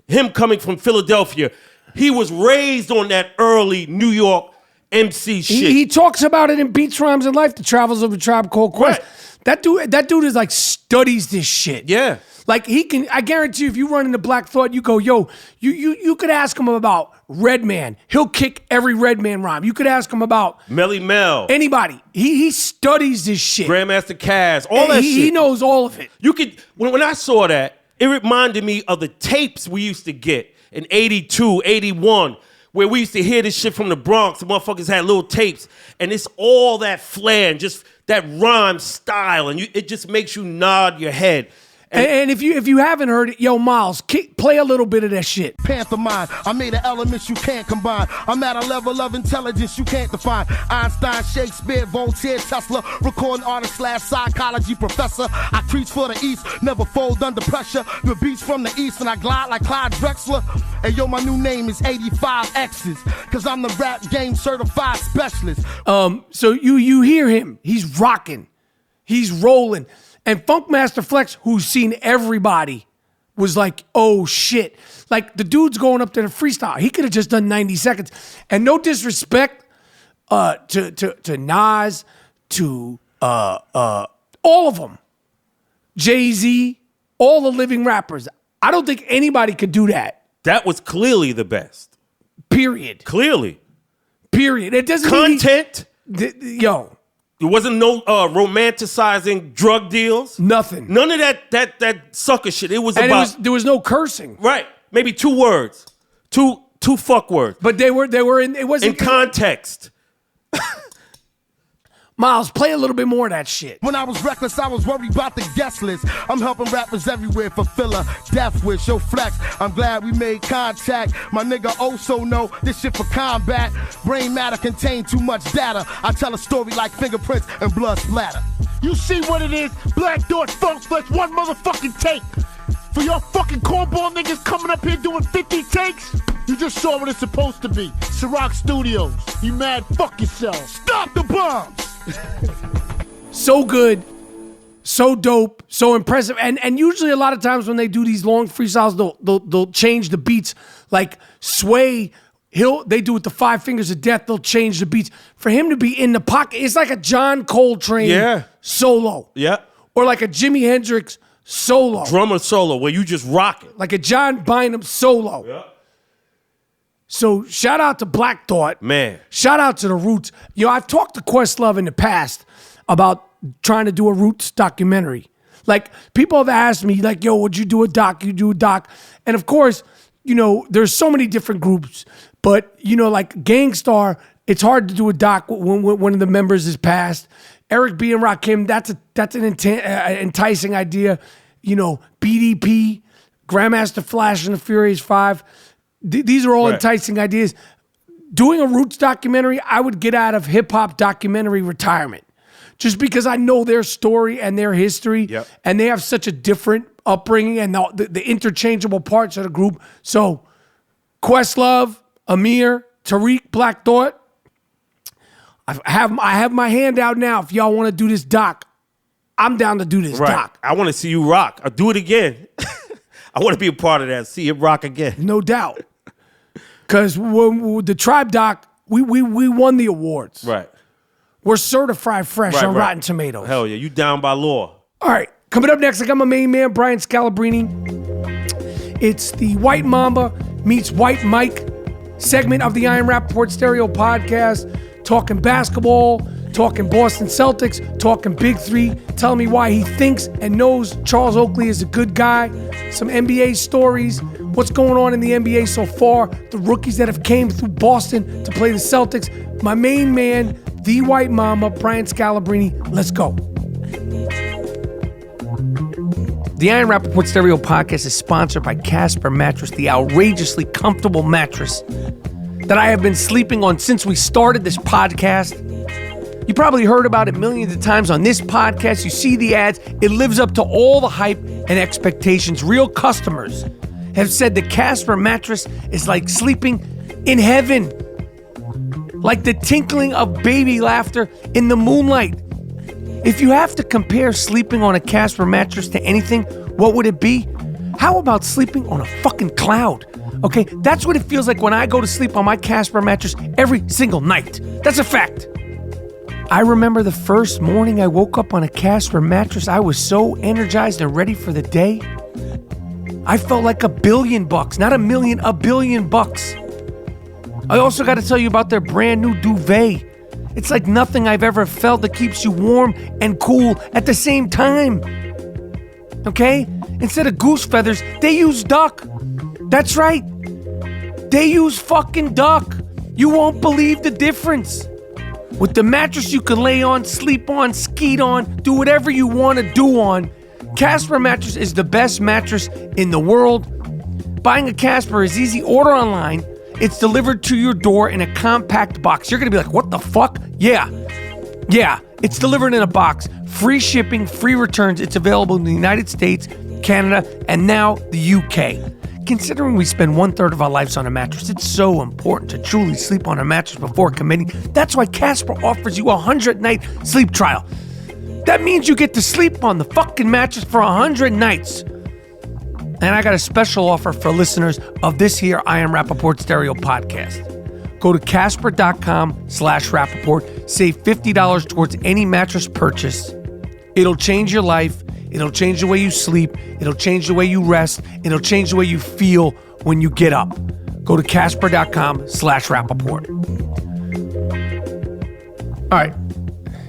him coming from Philadelphia, he was raised on that early New York MC shit. He talks about it in Beats, Rhymes, and Life, The Travels of a Tribe Called Quest. Right. That dude is like studies this shit. Yeah. Like I guarantee you, if you run into Black Thought, you go, you could ask him about Redman. He'll kick every Redman rhyme. You could ask him about Melly Mel. Anybody. He studies this shit. Grandmaster Caz. All that shit. He knows all of it. You could when I saw that, it reminded me of the tapes we used to get in 82, 81, where we used to hear this shit from the Bronx. The motherfuckers had little tapes, and it's all that flair and just that rhyme style, and it just makes you nod your head. And if you haven't heard it, Miles, play a little bit of that shit. Panther mind, I made the elements you can't combine. I'm at a level of intelligence you can't define. Einstein, Shakespeare, Voltaire, Tesla, recording artist / psychology professor. I preach for the East, never fold under pressure. The beats from the East and I glide like Clyde Drexler. And my new name is 85 X's, cause I'm the rap game certified specialist. So you hear him, he's rocking, he's rolling. And Funkmaster Flex, who's seen everybody, was like, oh shit. Like the dude's going up to the freestyle. He could have just done 90 seconds. And no disrespect to Nas, to all of them, Jay-Z, all the living rappers. I don't think anybody could do that. That was clearly the best. Period. Clearly. Period. It doesn't content. Yo. There wasn't no romanticizing drug deals. Nothing. None of that sucker shit. It was about. There was no cursing. Right. Maybe 2 words. Two fuck words. But they were in. It wasn't in context. Miles, play a little bit more of that shit. When I was reckless, I was worried about the guest list. I'm helping rappers everywhere for filler, death wish, yo flex. I'm glad we made contact. My nigga also know this shit for combat. Brain matter contain too much data. I tell a story like fingerprints and blood splatter. You see what it is? Black Thought Funk Flex, one motherfucking take. For your fucking cornball niggas coming up here doing 50 takes, you just saw what it's supposed to be. Ciroc Studios. You mad? Fuck yourself. Stop the bombs! So good, so dope, so impressive, and usually a lot of times when they do these long freestyles, they'll change the beats. Like Sway, they do it the 5 Fingers of Death. They'll change the beats for him to be in the pocket. It's like a John Coltrane solo, or like a Jimi Hendrix solo, drummer solo where you just rock it, like a John Bynum solo. Yeah. So shout out to Black Thought. Man. Shout out to the Roots. I've talked to Questlove in the past about trying to do a Roots documentary. Like, people have asked me, like, yo, would you do a doc? You do a doc. And of course, there's so many different groups. But, like Gangstar, it's hard to do a doc when one of the members is passed. Eric B. and Rakim, that's an enticing idea. BDP, Grandmaster Flash and the Furious 5. These are all enticing ideas. Doing a Roots documentary, I would get out of hip-hop documentary retirement. Just because I know their story and their history, and they have such a different upbringing and the interchangeable parts of the group. So, Questlove, Amir, Tariq, Black Thought, I have my hand out now. If y'all want to do this doc, I'm down to do this doc. I want to see you rock. I'll do it again. I want to be a part of that. See it rock again. No doubt. Because the Tribe doc, we won the awards. Right. We're certified fresh on Rotten Tomatoes. Hell yeah, you down by law. All right, coming up next, I got my main man, Bryant Scalabrine. It's the White Mamba meets White Mike segment of the Iron Rapaport Stereo podcast, talking basketball, talking Boston Celtics, talking Big Three, telling me why he thinks and knows Charles Oakley is a good guy, some NBA stories, what's going on in the NBA so far, the rookies that have came through Boston to play the Celtics. My main man, the White Mama, Bryant Scalabrine. Let's go. The Iron Rapaport Stereo podcast is sponsored by Casper Mattress, the outrageously comfortable mattress that I have been sleeping on since we started this podcast. You probably heard about it millions of times on this podcast. You see the ads. It lives up to all the hype and expectations. Real customers have said the Casper mattress is like sleeping in heaven, like the tinkling of baby laughter in the moonlight. If you have to compare sleeping on a Casper mattress to anything, what would it be? How about sleeping on a fucking cloud? Okay, that's what it feels like when I go to sleep on my Casper mattress every single night. That's a fact. I remember the first morning I woke up on a Casper mattress, I was so energized and ready for the day. I felt like $1 billion, not a million, $1 billion. I also got to tell you about their brand new duvet. It's like nothing I've ever felt that keeps you warm and cool at the same time. Okay? Instead of goose feathers, they use duck. That's right. They use fucking duck. You won't believe the difference. With the mattress you can lay on, sleep on, skeet on, do whatever you want to do on, Casper Mattress is the best mattress in the world. Buying a Casper is easy. Order online. It's delivered to your door in a compact box. You're going to be like, what the fuck? Yeah, it's delivered in a box. Free shipping, free returns. It's available in the United States, Canada, and now the UK. Considering we spend 1/3 of our lives on a mattress, it's so important to truly sleep on a mattress before committing. That's why Casper offers you a 100-night sleep trial. That means you get to sleep on the fucking mattress for 100 nights. And I got a special offer for listeners of this here Iron Rapaport Stereo podcast. Go to Casper.com/Rapaport. Save $50 towards any mattress purchase. It'll change your life. It'll change the way you sleep. It'll change the way you rest. It'll change the way you feel when you get up. Go to Casper.com/Rapaport. All right,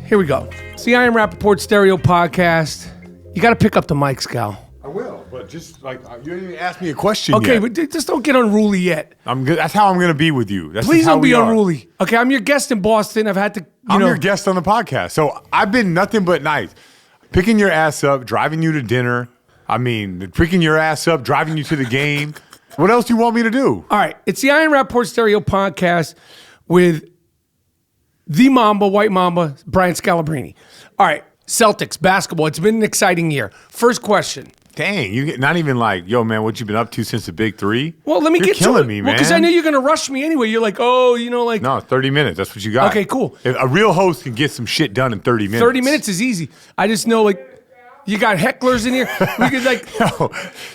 here we go. It's the I Am Rapaport Stereo Podcast. You got to pick up the mic, Scal. I will, but just like you didn't even ask me a question Okay, yet. but just don't get unruly yet. I'm good. That's how I'm going to be with you. That's Please just how don't be we are. unruly. Okay, I'm your guest in Boston. I've had to, I'm your guest on the podcast. So I've been nothing but nice. Picking your ass up, driving you to dinner. I mean, picking your ass up, driving you to the game. What else do you want me to do? All right, it's the I Am Rapaport Stereo Podcast with the Mamba, White Mamba, Bryant Scalabrine. All right, Celtics, basketball. It's been an exciting year. First question. Dang, you get not even like, yo, man, what you been up to since the big three? Well, let me You're get to killing it. me, Well, man. because I knew you're going to rush me anyway. You're like, like. No, 30 minutes. That's what you got. Okay, cool. If a real host can get some shit done in 30 minutes. 30 minutes is easy. I just know, you got hecklers in here. We could, No,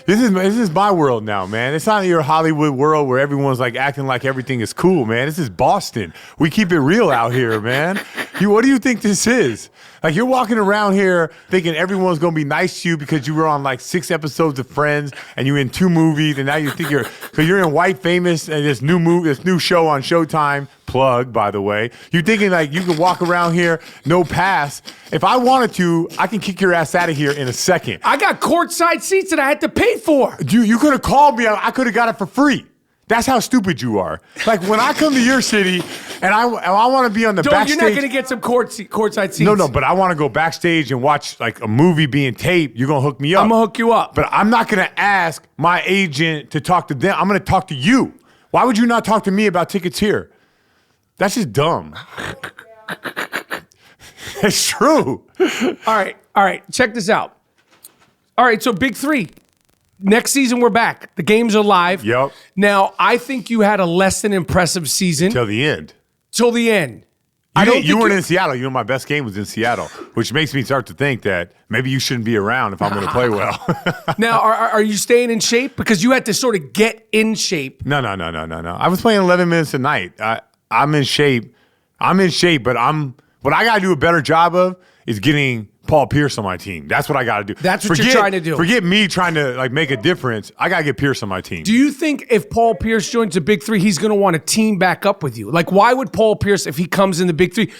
this is my world now, man. It's not your Hollywood world where everyone's like acting like everything is cool, man. This is Boston. We keep it real out here, man. What do you think this is? Like, you're walking around here thinking everyone's going to be nice to you because you were on like 6 episodes of Friends and you're in 2 movies, and now you think because you're in White Famous and this new show on Showtime, plug, by the way. You're thinking like you can walk around here, no pass. If I wanted to, I can kick your ass out of here in a second. I got courtside seats that I had to pay for. You could have called me. I could have got it for free. That's how stupid you are. Like, when I come to your city and I want to be on the backstage. You're not going to get some courtside seats. No, but I want to go backstage and watch like a movie being taped. You're going to hook me up. I'm going to hook you up. But I'm not going to ask my agent to talk to them. I'm going to talk to you. Why would you not talk to me about tickets here? That's just dumb. It's true. All right. Check this out. All right, so big 3. Next season, we're back. The games are live. Yep. Now, I think you had a less than impressive season. Till the end. You weren't in Seattle. You know, my best game was in Seattle, which makes me start to think that maybe you shouldn't be around if I'm going to play well. Now, are you staying in shape? Because you had to sort of get in shape. No. I was playing 11 minutes a night. I'm in shape. But what I got to do a better job of is getting Paul Pierce on my team. That's what I got to do. That's what you're trying to do. Forget me trying to like make a difference. I got to get Pierce on my team. Do you think if Paul Pierce joins the big 3, he's going to want to team back up with you? Like, why would Paul Pierce, if he comes in the big 3,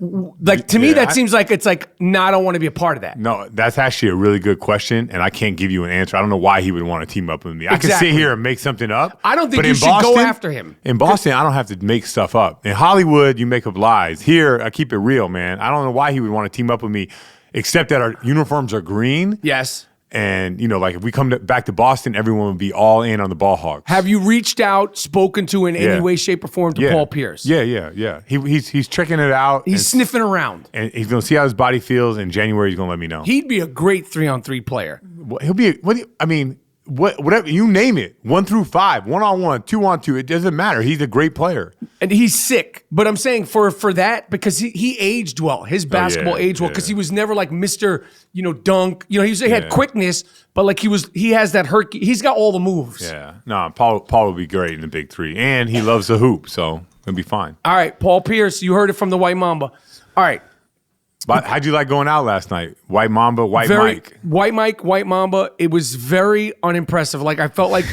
to me, that seems like it's like, no, I don't want to be a part of that. No, that's actually a really good question, and I can't give you an answer. I don't know why he would want to team up with me. Exactly. I can sit here and make something up. I don't think you should go after him. In Boston, I don't have to make stuff up. In Hollywood, you make up lies. Here, I keep it real, man. I don't know why he would want to team up with me, except that our uniforms are green. Yes. And, like if we come back to Boston, everyone would be all in on the Ball Hogs. Have you reached out, spoken to in any way, shape, or form to Paul Pierce? Yeah. He's checking it out. He's sniffing around. And he's going to see how his body feels. In January, he's going to let me know. He'd be a great 3-on-3 player. He'll be, whatever, you name it. 1 through 5, 1-on-1, 2-on-2. It doesn't matter. He's a great player. And he's sick. But I'm saying for that, because he aged well. His basketball aged well because he was never like Mr. Dunk. He had quickness, but like he has that he's got all the moves. Yeah. No, Paul will be great in the big 3. And he loves the hoop, so he'll be fine. All right, Paul Pierce, you heard it from the White Mamba. All right. But how'd you like going out last night? White Mamba, White Mike. White Mike, White Mamba. It was very unimpressive. Like, I felt like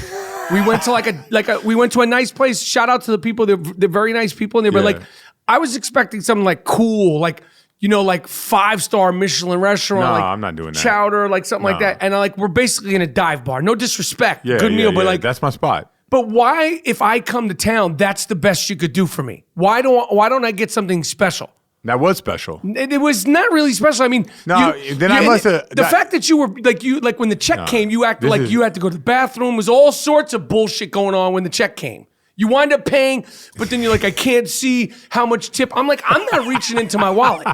we went to we went to a nice place. Shout out to the people. They're very nice people. And they were like, I was expecting something like cool, like 5-star Michelin restaurant. No, like I'm not doing that. Chowder, like something like that. And we're basically in a dive bar. No disrespect. Yeah, good meal, but like that's my spot. But why, if I come to town, that's the best you could do for me? Why don't I get something special? That was special. It was not really special. I mean, I must have. The fact that you were like when the check came, you acted like you had to go to the bathroom. There was all sorts of bullshit going on when the check came. You wind up paying, but then you're like, I can't see how much tip. I'm like, I'm not reaching into my wallet.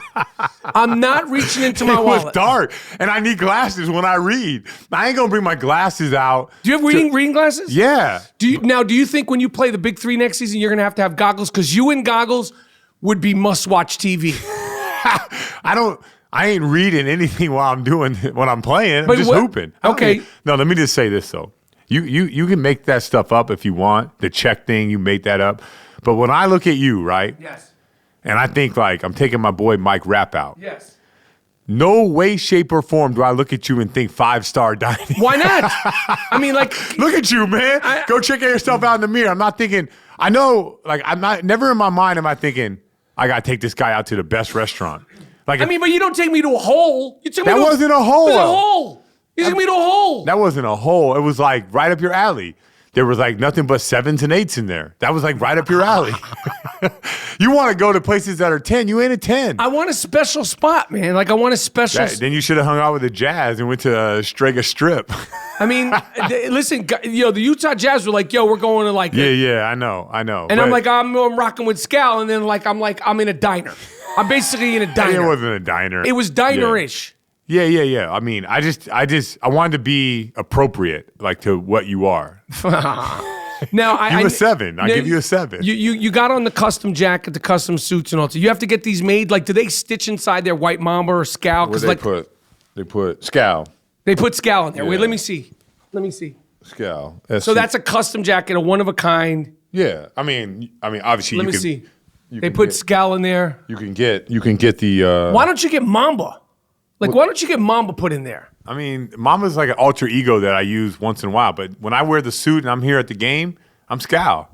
I'm not reaching into my wallet. It was dark, and I need glasses when I read. I ain't gonna bring my glasses out. Do you have reading glasses? Yeah. Do you think when you play the Big 3 next season, you're gonna have goggles? Because you in goggles would be must-watch TV. I ain't reading anything while I'm doing what I'm playing. I'm just hooping. Okay. No, let me just say this though. You can make that stuff up if you want. The check thing, you make that up. But when I look at you, right? Yes. And I think like I'm taking my boy Mike Rapp out. Yes. No way, shape, or form do I look at you and think 5-star dining. Why not? I mean, like, look at you, man. Go check yourself out in the mirror. I'm not thinking. I know, like, I'm not. Never in my mind am I thinking I gotta take this guy out to the best restaurant. Like, I mean, but you don't take me to a hole. You took me that to wasn't a hole. It was a hole. You took me to a hole. That wasn't a hole. It was like right up your alley. There was like nothing but 7s and 8s in there. That was like right up your alley. You want to go to places that are 10. You ain't a 10. I want a special spot, man. Like, I want a special. Then you should have hung out with the Jazz and went to Strega Strip. I mean, listen, the Utah Jazz were like, yo, we're going to like. Yeah, I know. And I'm like, I'm rocking with Scal. And then I'm in a diner. I'm basically in a diner. It wasn't a diner. It was diner-ish. Yeah. I mean, I wanted to be appropriate, like to what you are. Now, you a 7. I give you a 7. You got on the custom jacket, the custom suits, and all. So you have to get these made. Like, do they stitch inside their white Mamba or Scal? What they put Scal. They put Scal in there. Yeah. Wait, let me see. Scal. So that's a custom jacket, a one of a kind. Yeah, I mean, obviously. Let me see. They put Scal in there. You can get the. Why don't you get Mamba? Like, why don't you get Mamba put in there? I mean, Mama's like an alter ego that I use once in a while. But when I wear the suit and I'm here at the game, I'm Scal.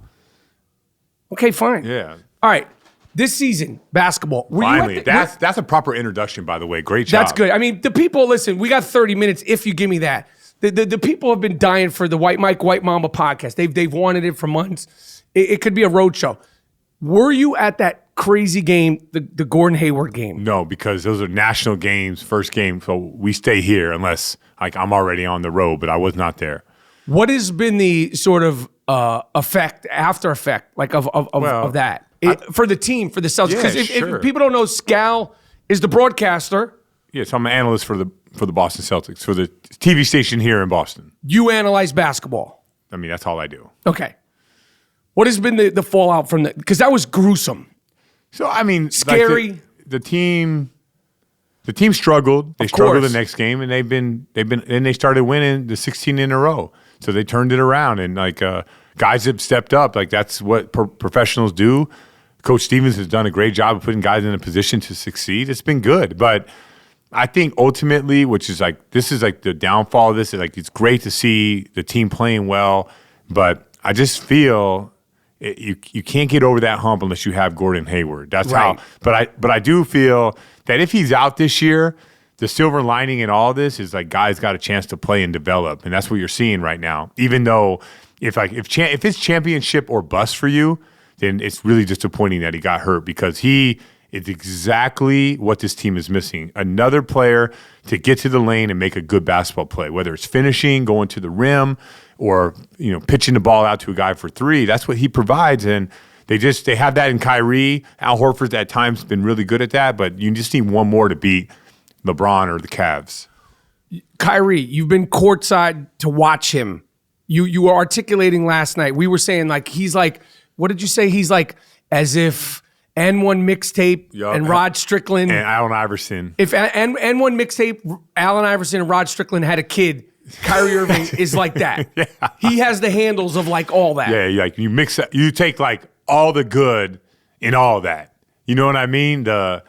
Okay, fine. Yeah. All right. This season, basketball. Finally. That's a proper introduction, by the way. Great job. That's good. I mean, the people, listen, we got 30 minutes if you give me that. The people have been dying for the White Mamba podcast. They've wanted it for months. It could be a road show. Were you at that crazy game, the Gordon Hayward game? No, because those are national games, first game, so we stay here unless like I'm already on the road, but I was not there. What has been the sort of after effect, like of that for the team, for the Celtics? Because if people don't know, Scal is the broadcaster. Yes, I'm an analyst for the Boston Celtics, for the TV station here in Boston. You analyze basketball. I mean, that's all I do. Okay. What has been the fallout from that? Because that was gruesome. So I mean, scary. Like the team struggled. They struggled the next game, and they started winning the 16 in a row. So they turned it around, and like guys have stepped up. Like that's what professionals do. Coach Stevens has done a great job of putting guys in a position to succeed. It's been good, but I think ultimately, which is like this is like the downfall of this. Is like it's great to see the team playing well, but I just feel. You can't get over that hump unless you have Gordon Hayward. That's right. How. But I do feel that if he's out this year, the silver lining in all this is like guys got a chance to play and develop, and that's what you're seeing right now. Even though if it's championship or bust for you, then it's really disappointing that he got hurt because he is exactly what this team is missing. Another player to get to the lane and make a good basketball play, whether it's finishing, going to the rim, or pitching the ball out to a guy for 3. That's what he provides, and they have that in Kyrie. Al Horford's at times been really good at that, but you just need one more to beat LeBron or the Cavs. Kyrie, you've been courtside to watch him. You were articulating last night. We were saying like he's like, what did you say? He's like as if N1 mixtape and Rod Strickland and Allen Iverson. If N1 mixtape, Allen Iverson and Rod Strickland had a kid. Kyrie Irving is like that. Yeah. He has the handles of like all that. Yeah, like you mix that, you take like all the good in all that. You know what I mean? The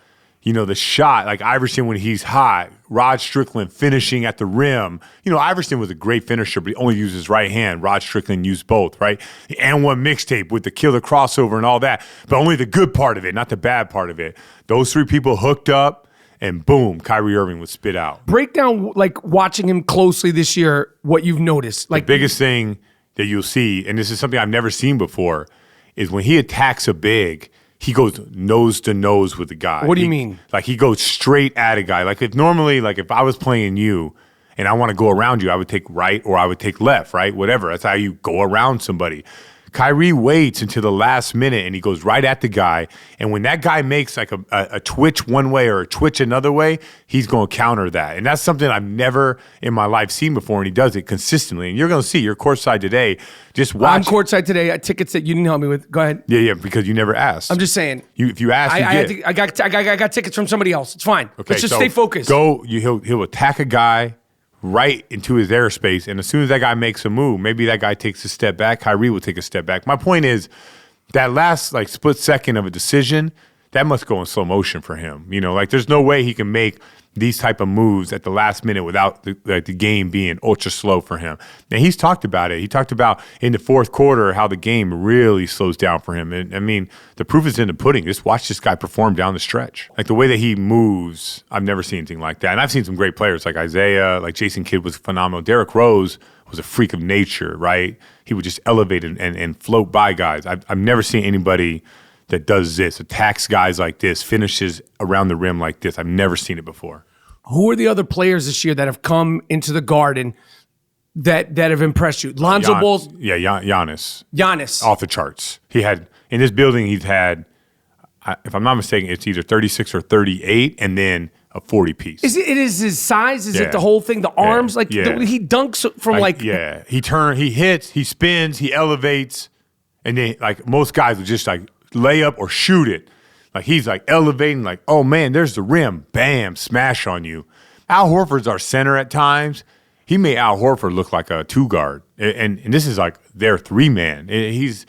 shot, like Iverson when he's hot, Rod Strickland finishing at the rim. Iverson was a great finisher, but he only used his right hand. Rod Strickland used both, right? The N1 mixtape with the killer crossover and all that, but only the good part of it, not the bad part of it. Those 3 people hooked up. And boom, Kyrie Irving was spit out. Break down, like, watching him closely this year, what you've noticed. Like the biggest thing that you'll see, and this is something I've never seen before, is when he attacks a big, he goes nose to nose with the guy. What do you mean? Like, he goes straight at a guy. Like, if I was playing you and I want to go around you, I would take right or I would take left, right? Whatever. That's how you go around somebody. Kyrie waits until the last minute and he goes right at the guy. And when that guy makes like a twitch one way or a twitch another way, he's going to counter that. And that's something I've never in my life seen before. And he does it consistently. And you're going to see, you're courtside today. Just watch. I'm courtside today at tickets that you didn't help me with. Go ahead. Yeah, because you never asked. I'm just saying. If you ask, I got tickets from somebody else. It's fine. Okay, let's just stay focused. He'll attack a guy right into his airspace, and as soon as that guy makes a move, maybe that guy takes a step back, Kyrie will take a step back. My point is, that last like split second of a decision, that must go in slow motion for him. You know, like there's no way he can make these type of moves at the last minute without the game being ultra slow for him. And he's talked about it. He talked about in the fourth quarter how the game really slows down for him. And I mean, the proof is in the pudding. Just watch this guy perform down the stretch. Like the way that he moves, I've never seen anything like that. And I've seen some great players like Isaiah, like Jason Kidd was phenomenal. Derrick Rose was a freak of nature, right? He would just elevate and float by guys. I've never seen anybody that does this, attacks guys like this, finishes around the rim like this. I've never seen it before. Who are the other players this year that have come into the Garden that have impressed you? Lonzo Ball? Yeah, Giannis. Giannis. Off the charts. He had, in this building, he's had, if I'm not mistaken, it's either 36 or 38 and then a 40-piece. Is it his size? Is it the whole thing? The arms? He dunks from Yeah, he hits, he spins, he elevates, and then like most guys would just like lay up or shoot it. Like he's like elevating, like, oh man, there's the rim. Bam, smash on you. Al Horford's our center at times. He made Al Horford look like a two guard. And this is like their three man. He's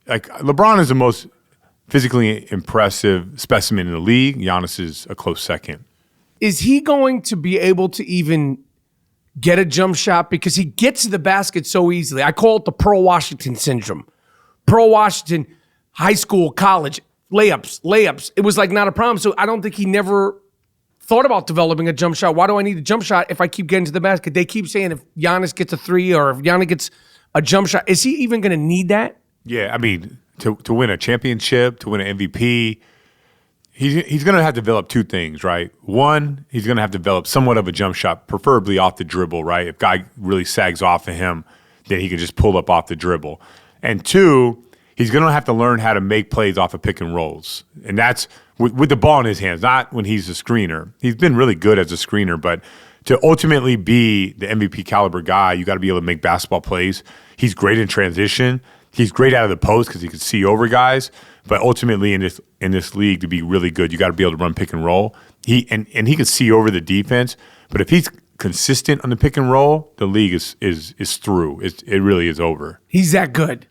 like LeBron is the most physically impressive specimen in the league. Giannis is a close second. Is he going to be able to even get a jump shot? Because he gets to the basket so easily. I call it the Pearl Washington syndrome. Pearl Washington, high school, college, layups. It was like not a problem. So I don't think he never thought about developing a jump shot. Why do I need a jump shot if I keep getting to the basket? They keep saying if Giannis gets a three or if Giannis gets a jump shot, is he even going to need that? Yeah, I mean, to win a championship, to win an MVP, he's going to have to develop two things, right? One, he's going to have to develop somewhat of a jump shot, preferably off the dribble, right? If guy really sags off of him, then he can just pull up off the dribble. And two, he's going to have to learn how to make plays off of pick and rolls. And that's with the ball in his hands, not when he's a screener. He's been really good as a screener, but to ultimately be the MVP caliber guy, you got to be able to make basketball plays. He's great in transition. He's great out of the post because he can see over guys. But ultimately in this league, to be really good, you got to be able to run pick and roll. He can see over the defense. But if he's consistent on the pick and roll, the league is through. It really is over. He's that good.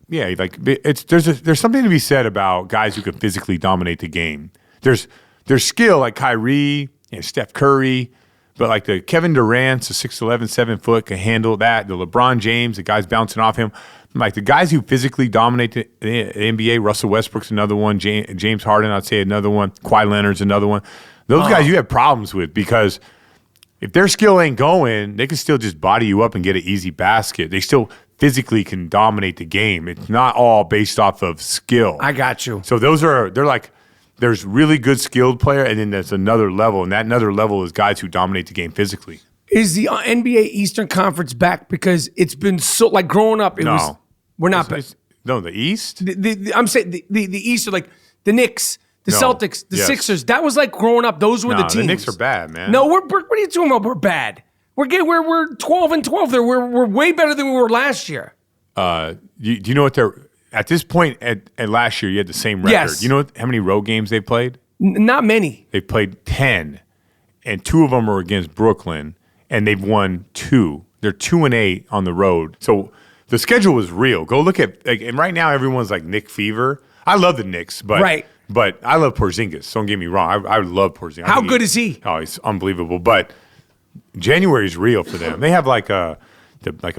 Yeah, like there's something to be said about guys who can physically dominate the game. There's skill like Kyrie and Steph Curry, but like the Kevin Durant's, the 6'11", 7 foot can handle that. The LeBron James, the guys bouncing off him, like the guys who physically dominate the NBA. Russell Westbrook's another one. James Harden, I'd say another one. Kawhi Leonard's another one. Those guys you have problems with because if their skill ain't going, they can still just body you up and get an easy basket. They still physically can dominate the game. It's not all based off of skill. I got you. So they're like, there's really good skilled player, and then there's another level, and that another level is guys who dominate the game physically. Is the NBA Eastern Conference back? Because it's been so, like growing up, we're not back. No, the East? I'm saying the East are like the Knicks, the Celtics, the Sixers. That was like growing up. Those were the teams. The Knicks are bad, man. No, what are you talking about? We're bad. We're 12-12 there. We're way better than we were last year. Do you know what they're at this point at last year? You had the same record. Yes. You know how many road games they played? Not many. They played 10, and 2 of them were against Brooklyn, and they've won 2. They're 2-8 on the road. So the schedule was real. Go look at and right now everyone's like Knick fever. I love the Knicks, but But I love Porzingis. Don't get me wrong. I love Porzingis. How good is he? Oh, he's unbelievable. But January is real for them. They have like a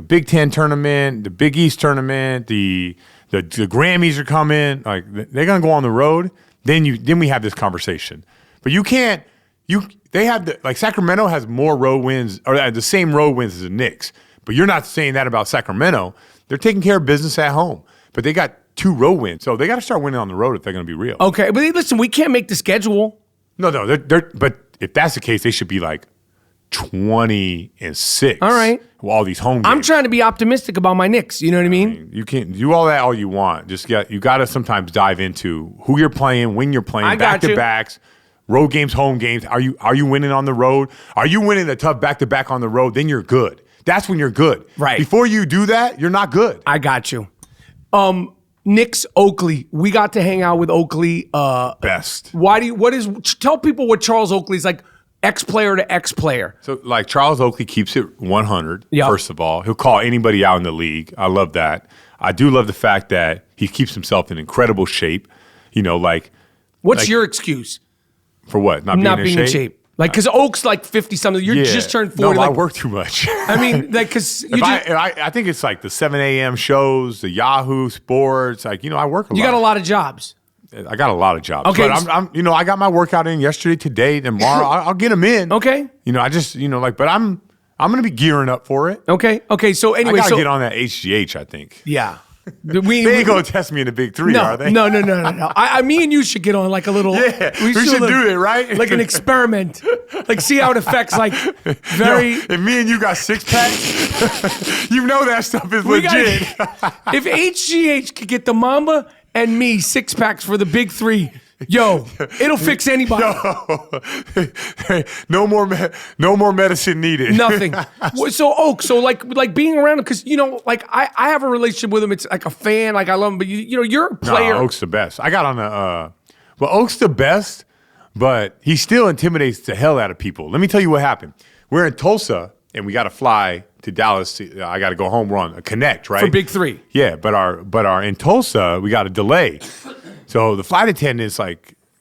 Big Ten tournament, the Big East tournament, the Grammys are coming. Like they're gonna go on the road. Then we have this conversation. But you can't. They have Sacramento has more road wins or the same road wins as the Knicks. But you're not saying that about Sacramento. They're taking care of business at home. But they got 2 road wins, so they got to start winning on the road if they're going to be real. Okay, but listen, we can't make the schedule. No. But if that's the case, they should be like 20-6. All right. With all these home games. I'm trying to be optimistic about my Knicks. You know what I mean? You can do all that all you want. You got to sometimes dive into who you're playing, when you're playing, back to backs, road games, home games. Are you winning on the road? Are you winning the tough back to back on the road? Then you're good. That's when you're good. Right. Before you do that, you're not good. I got you. Knicks Oakley. We got to hang out with Oakley. Best. Tell people what Charles Oakley's like, ex-player to ex-player. So Charles Oakley keeps it 100, first of all. He'll call anybody out in the league. I love that. I do love the fact that he keeps himself in incredible shape. You know, what's your excuse for what? Not being in shape? Like, because Oak's like 50 something. You just turned 40. No, like, I work too much. I mean, like, because I think it's like the 7 a.m. shows, the Yahoo Sports. Like, I work a lot. You got a lot of jobs. I got a lot of jobs. Okay, but I got my workout in yesterday, today, tomorrow. I'll get them in. Okay. I just, but I'm going to be gearing up for it. Okay. So anyway, I got to get on that HGH, I think. Yeah. They ain't going to test me in the big three, are they? No. Me and you should get on like a little. Yeah, we should do it, right? Like an experiment. Like, see how it affects, like, very. If me and you got 6-packs, you know that stuff is legit. If HGH could get the Mamba and me 6-packs for the big three, yo, it'll fix anybody. No more medicine needed. Nothing. So like being around him, because like I have a relationship with him. It's like a fan. Like, I love him, but you're a player. No, Oak's the best. I got on the. Oak's the best, but he still intimidates the hell out of people. Let me tell you what happened. We're in Tulsa and we got to fly to Dallas. I got to go home. We're on a connect, right? For big three. Yeah, but our in Tulsa we got a delay. So the flight attendant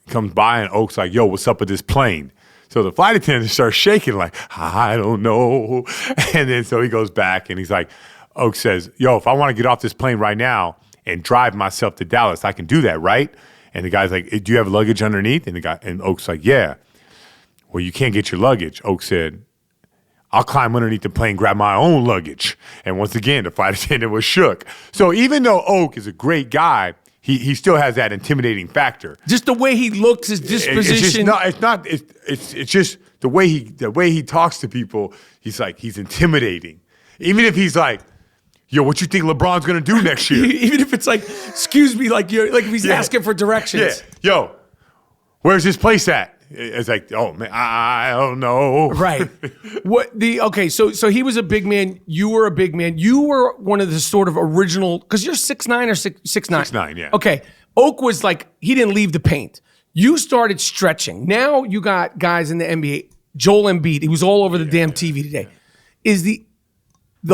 comes by and Oak's like, yo, what's up with this plane? So the flight attendant starts shaking like, I don't know. And then so he goes back and he's like, Oak says, yo, if I want to get off this plane right now and drive myself to Dallas, I can do that, right? And the guy's like, do you have luggage underneath? And Oak's like, yeah. Well, you can't get your luggage. Oak said, I'll climb underneath the plane, grab my own luggage. And once again, the flight attendant was shook. So even though Oak is a great guy, he still has that intimidating factor. Just the way he looks, his disposition. It's just the way he talks to people. He's intimidating. Even if he's like, yo, what you think LeBron's gonna do next year? Even if it's like, excuse me, like if he's asking for directions. Yeah. Yo, where's this place at? It's like, oh man, I don't know. Right. So he was a big man. You were a big man. You were one of the sort of original, because you're 6'9" or 6'9". 6'9", yeah. Okay. Oak was like, he didn't leave the paint. You started stretching. Now you got guys in the NBA. Joel Embiid, he was all over the damn TV today. Is the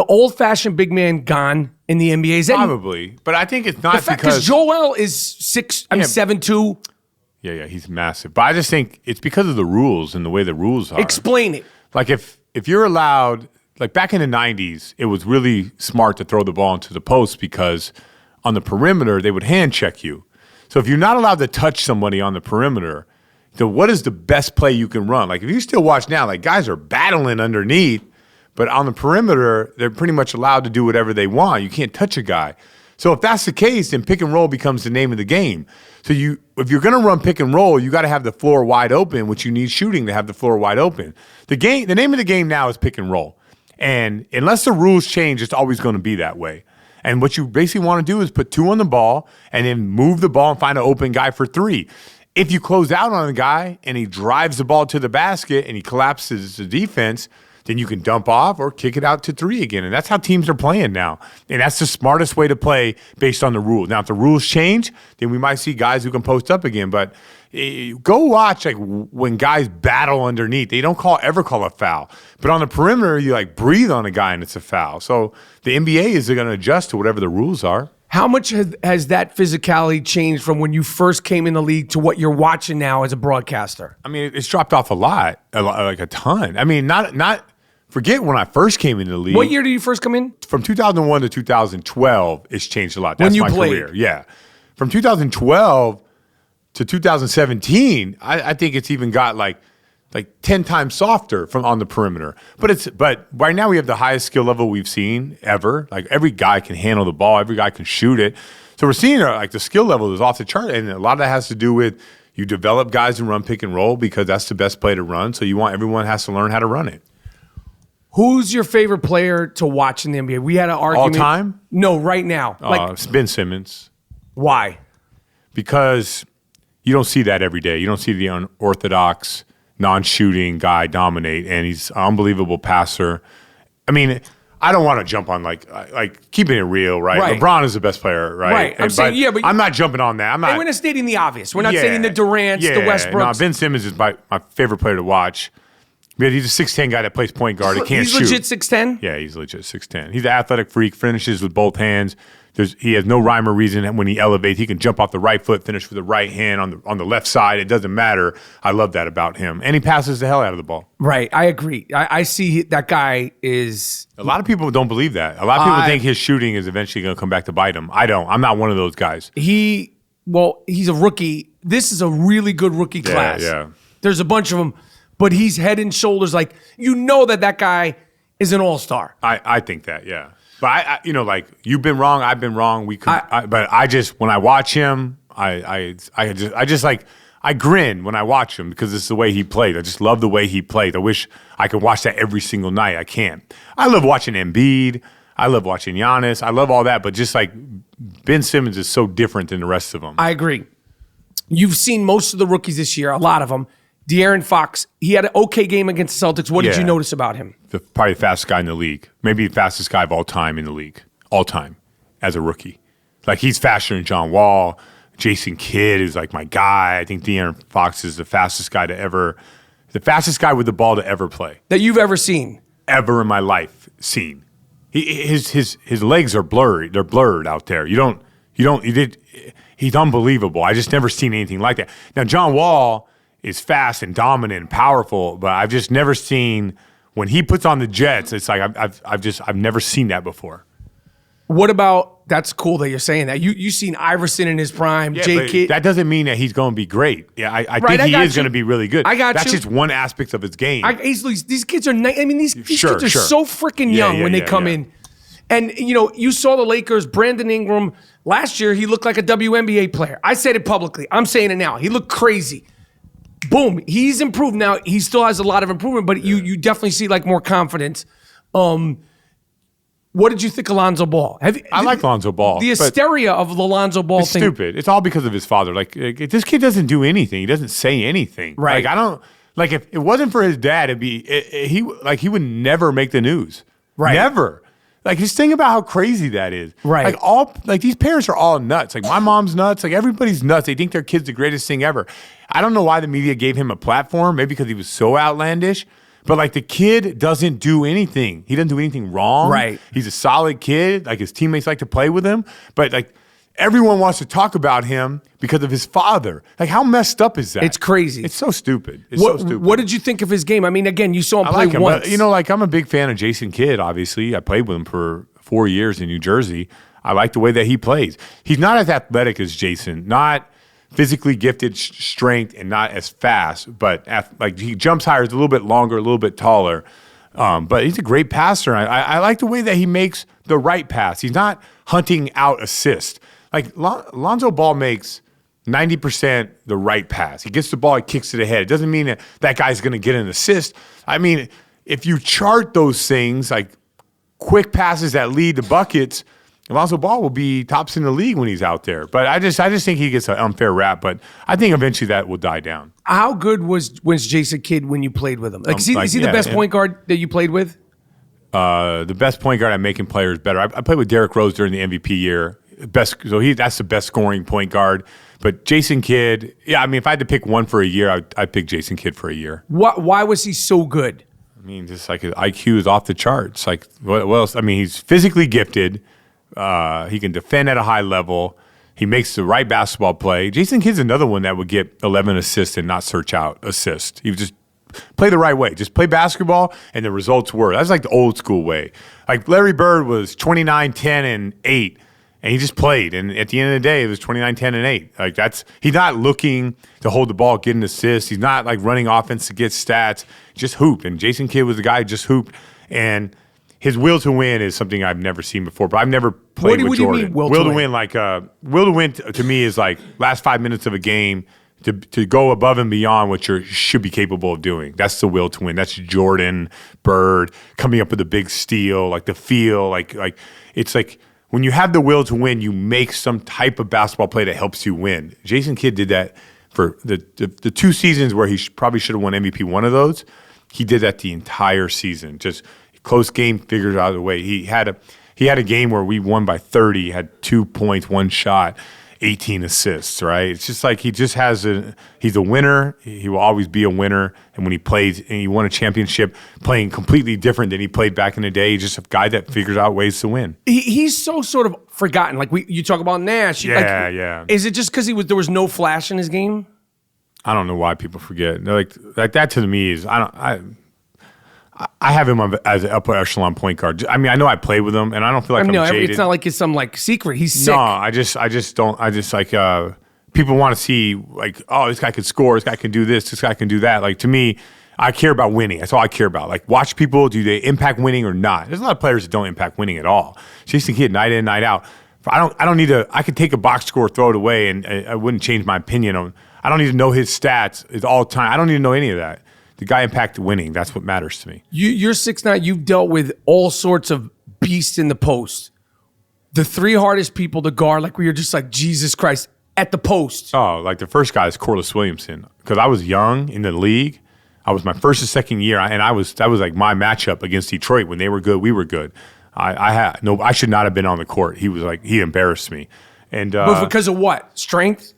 old-fashioned big man gone in the NBA? Is that probably, but I think it's not because Joel is 7'2". Yeah, he's massive. But I just think it's because of the rules and the way the rules are. Explain it. Like if you're allowed, like back in the 90s, it was really smart to throw the ball into the post because on the perimeter, they would hand check you. So if you're not allowed to touch somebody on the perimeter, then what is the best play you can run? Like if you still watch now, like guys are battling underneath, but on the perimeter, they're pretty much allowed to do whatever they want. You can't touch a guy. So if that's the case, then pick and roll becomes the name of the game. So if you're going to run pick and roll, you got to have the floor wide open, which you need shooting to have the floor wide open. The name of the game now is pick and roll. And unless the rules change, it's always going to be that way. And what you basically want to do is put 2 on the ball and then move the ball and find an open guy for 3. If you close out on a guy and he drives the ball to the basket and he collapses the defense, then you can dump off or kick it out to 3 again. And that's how teams are playing now. And that's the smartest way to play based on the rules. Now, if the rules change, then we might see guys who can post up again. But go watch like when guys battle underneath. They don't ever call a foul. But on the perimeter, you like breathe on a guy and it's a foul. So the NBA is going to adjust to whatever the rules are. How much has that physicality changed from when you first came in the league to what you're watching now as a broadcaster? I mean, it's dropped off a lot, like a ton. I mean, not forget when I first came into the league. What year did you first come in? From 2001 to 2012, it's changed a lot. That's when you my played. career. Yeah. From 2012 to 2017, I think it's even got like 10 times softer from on the perimeter. But right now we have the highest skill level we've seen ever. Like every guy can handle the ball, every guy can shoot it. So we're seeing like the skill level is off the chart, and a lot of that has to do with you develop guys who run pick and roll because that's the best play to run. So everyone has to learn how to run it. Who's your favorite player to watch in the NBA? We had an argument. All time? No, right now. It's Ben Simmons. Why? Because you don't see that every day. You don't see the unorthodox, non-shooting guy dominate, and he's an unbelievable passer. I mean, I don't want to jump on like keeping it real, right? LeBron is the best player, right? Right. But I'm not jumping on that. we're not stating the obvious. We're not stating the Durants, the Westbrooks. No, Ben Simmons is my favorite player to watch. Yeah, he's a 6'10" guy that plays point guard. He can't shoot. He's legit 6'10"? Yeah, he's legit 6'10". He's an athletic freak, finishes with both hands, He has no rhyme or reason when he elevates. He can jump off the right foot, finish with the right hand on the left side. It doesn't matter. I love that about him. And he passes the hell out of the ball. Right. I agree. I see that guy is... A lot of people don't believe that. A lot of people think his shooting is eventually going to come back to bite him. I don't. I'm not one of those guys. He's a rookie. This is a really good rookie class. Yeah. There's a bunch of them, but he's head and shoulders like, that guy is an all-star. I think that, yeah. But I like you've been wrong, I've been wrong. But I just when I watch him, I grin when I watch him because it's the way he played. I just love the way he played. I wish I could watch that every single night. I can't. I love watching Embiid. I love watching Giannis. I love all that. But just like Ben Simmons is so different than the rest of them. I agree. You've seen most of the rookies this year, a lot of them. De'Aaron Fox, he had an okay game against the Celtics. What did you notice about him? Probably the fastest guy in the league. Maybe the fastest guy of all time in the league. All time as a rookie. Like, he's faster than John Wall. Jason Kidd is like my guy. I think De'Aaron Fox is the fastest guy the fastest guy with the ball to ever play. That you've ever seen? Ever in my life seen. His legs are blurry. They're blurred out there. He's unbelievable. I just never seen anything like that. Now, John Wall is fast and dominant and powerful, but I've just never seen when he puts on the Jets. It's like I've never seen that before. What about? That's cool that you're saying that. You seen Iverson in his prime, Jay Kidd. That doesn't mean that he's going to be great. Yeah, I think he is going to be really good. That's just one aspect of his game. These kids are. These kids are so freaking young when they come in. And, you saw the Lakers, Brandon Ingram. Last year, he looked like a WNBA player. I said it publicly. I'm saying it now. He looked crazy. Boom. He's improved now. He still has a lot of improvement, but you definitely see like more confidence. What did you think of Lonzo Ball? I like Lonzo Ball. The hysteria of the Lonzo Ball it's thing. Stupid. It's all because of his father. Like, this kid doesn't do anything. He doesn't say anything. Right. Like, I don't, like, if it wasn't for his dad, he would never make the news. Right. Never. Like, just think about how crazy that is. Right. Like these parents are all nuts. Like, my mom's nuts. Like, everybody's nuts. They think their kid's the greatest thing ever. I don't know why the media gave him a platform. Maybe because he was so outlandish. But, like, the kid doesn't do anything. He doesn't do anything wrong. Right. He's a solid kid. Like, his teammates like to play with him. But, like, everyone wants to talk about him because of his father. Like, how messed up is that? It's crazy. It's so stupid. What did you think of his game? I mean, again, you saw him play once. But, I'm a big fan of Jason Kidd, obviously. I played with him for 4 years in New Jersey. I like the way that he plays. He's not as athletic as Jason, not physically gifted strength and not as fast, but he jumps higher, is a little bit longer, a little bit taller. But he's a great passer. I like the way that he makes the right pass. He's not hunting out assist. Like, Lonzo Ball makes 90% the right pass. He gets the ball, he kicks it ahead. It doesn't mean that guy's going to get an assist. I mean, if you chart those things, like quick passes that lead to buckets, Lonzo Ball will be tops in the league when he's out there. But I just think he gets an unfair rap. But I think eventually that will die down. How good was Jason Kidd when you played with him? Is he the best point guard that you played with? The best point guard at making players better. I played with Derrick Rose during the MVP year. That's the best scoring point guard. But Jason Kidd, if I had to pick one for a year, I'd pick Jason Kidd for a year. Why was he so good? I mean, just like his IQ is off the charts. Like, what else? I mean, he's physically gifted. He can defend at a high level. He makes the right basketball play. Jason Kidd's another one that would get 11 assists and not search out assists. He would just play the right way. Just play basketball, and the results were. That's like the old school way. Like, Larry Bird was 29, 10, and 8, and he just played. And at the end of the day, it was 29, 10, and 8. Like, he's not looking to hold the ball, get an assist. He's not, like, running offense to get stats. Just hooped. And Jason Kidd was the guy who just hooped. And his will to win is something I've never seen before, but I've never played with Jordan. What do you mean will to win? Will to win to me is like last 5 minutes of a game to go above and beyond what you should be capable of doing. That's the will to win. That's Jordan, Bird, coming up with a big steal, like the feel, like it's like when you have the will to win, you make some type of basketball play that helps you win. Jason Kidd did that for the 2 seasons where he probably should have won MVP one of those. He did that the entire season. Just close game, figured out a way. He had a game where we won by 30, had 2 points, 1 shot, 18 assists, right? It's just like he's a winner. He will always be a winner. And when he plays and he won a championship playing completely different than he played back in the day, he's just a guy that figures out ways to win. He's so sort of forgotten. Like you talk about Nash. Yeah. Is it just because there was no flash in his game? I don't know why people forget. Like that to me is I have him as an upper echelon point guard. I mean, I know I played with him, and I don't feel like I'm jaded. It's not like it's some like secret. He's sick. No, I just don't. I just like people want to see like, oh, this guy can score. This guy can do this. This guy can do that. Like to me, I care about winning. That's all I care about. Like watch people. Do they impact winning or not? There's a lot of players that don't impact winning at all. Jason Kidd, night in, night out. I don't need to. I could take a box score, throw it away, and I wouldn't change my opinion on. I don't need to know his stats. It's all time. I don't need to know any of that. The guy impacted winning. That's what matters to me. You're 6'9". You've dealt with all sorts of beasts in the post. The 3 hardest people to guard, like where you're just like, Jesus Christ, at the post. Oh, like the first guy is Corliss Williamson. Because I was young in the league. I was my first and second year, and that was like my matchup against Detroit. When they were good, we were good. I should not have been on the court. He embarrassed me. And but because of what? Strength?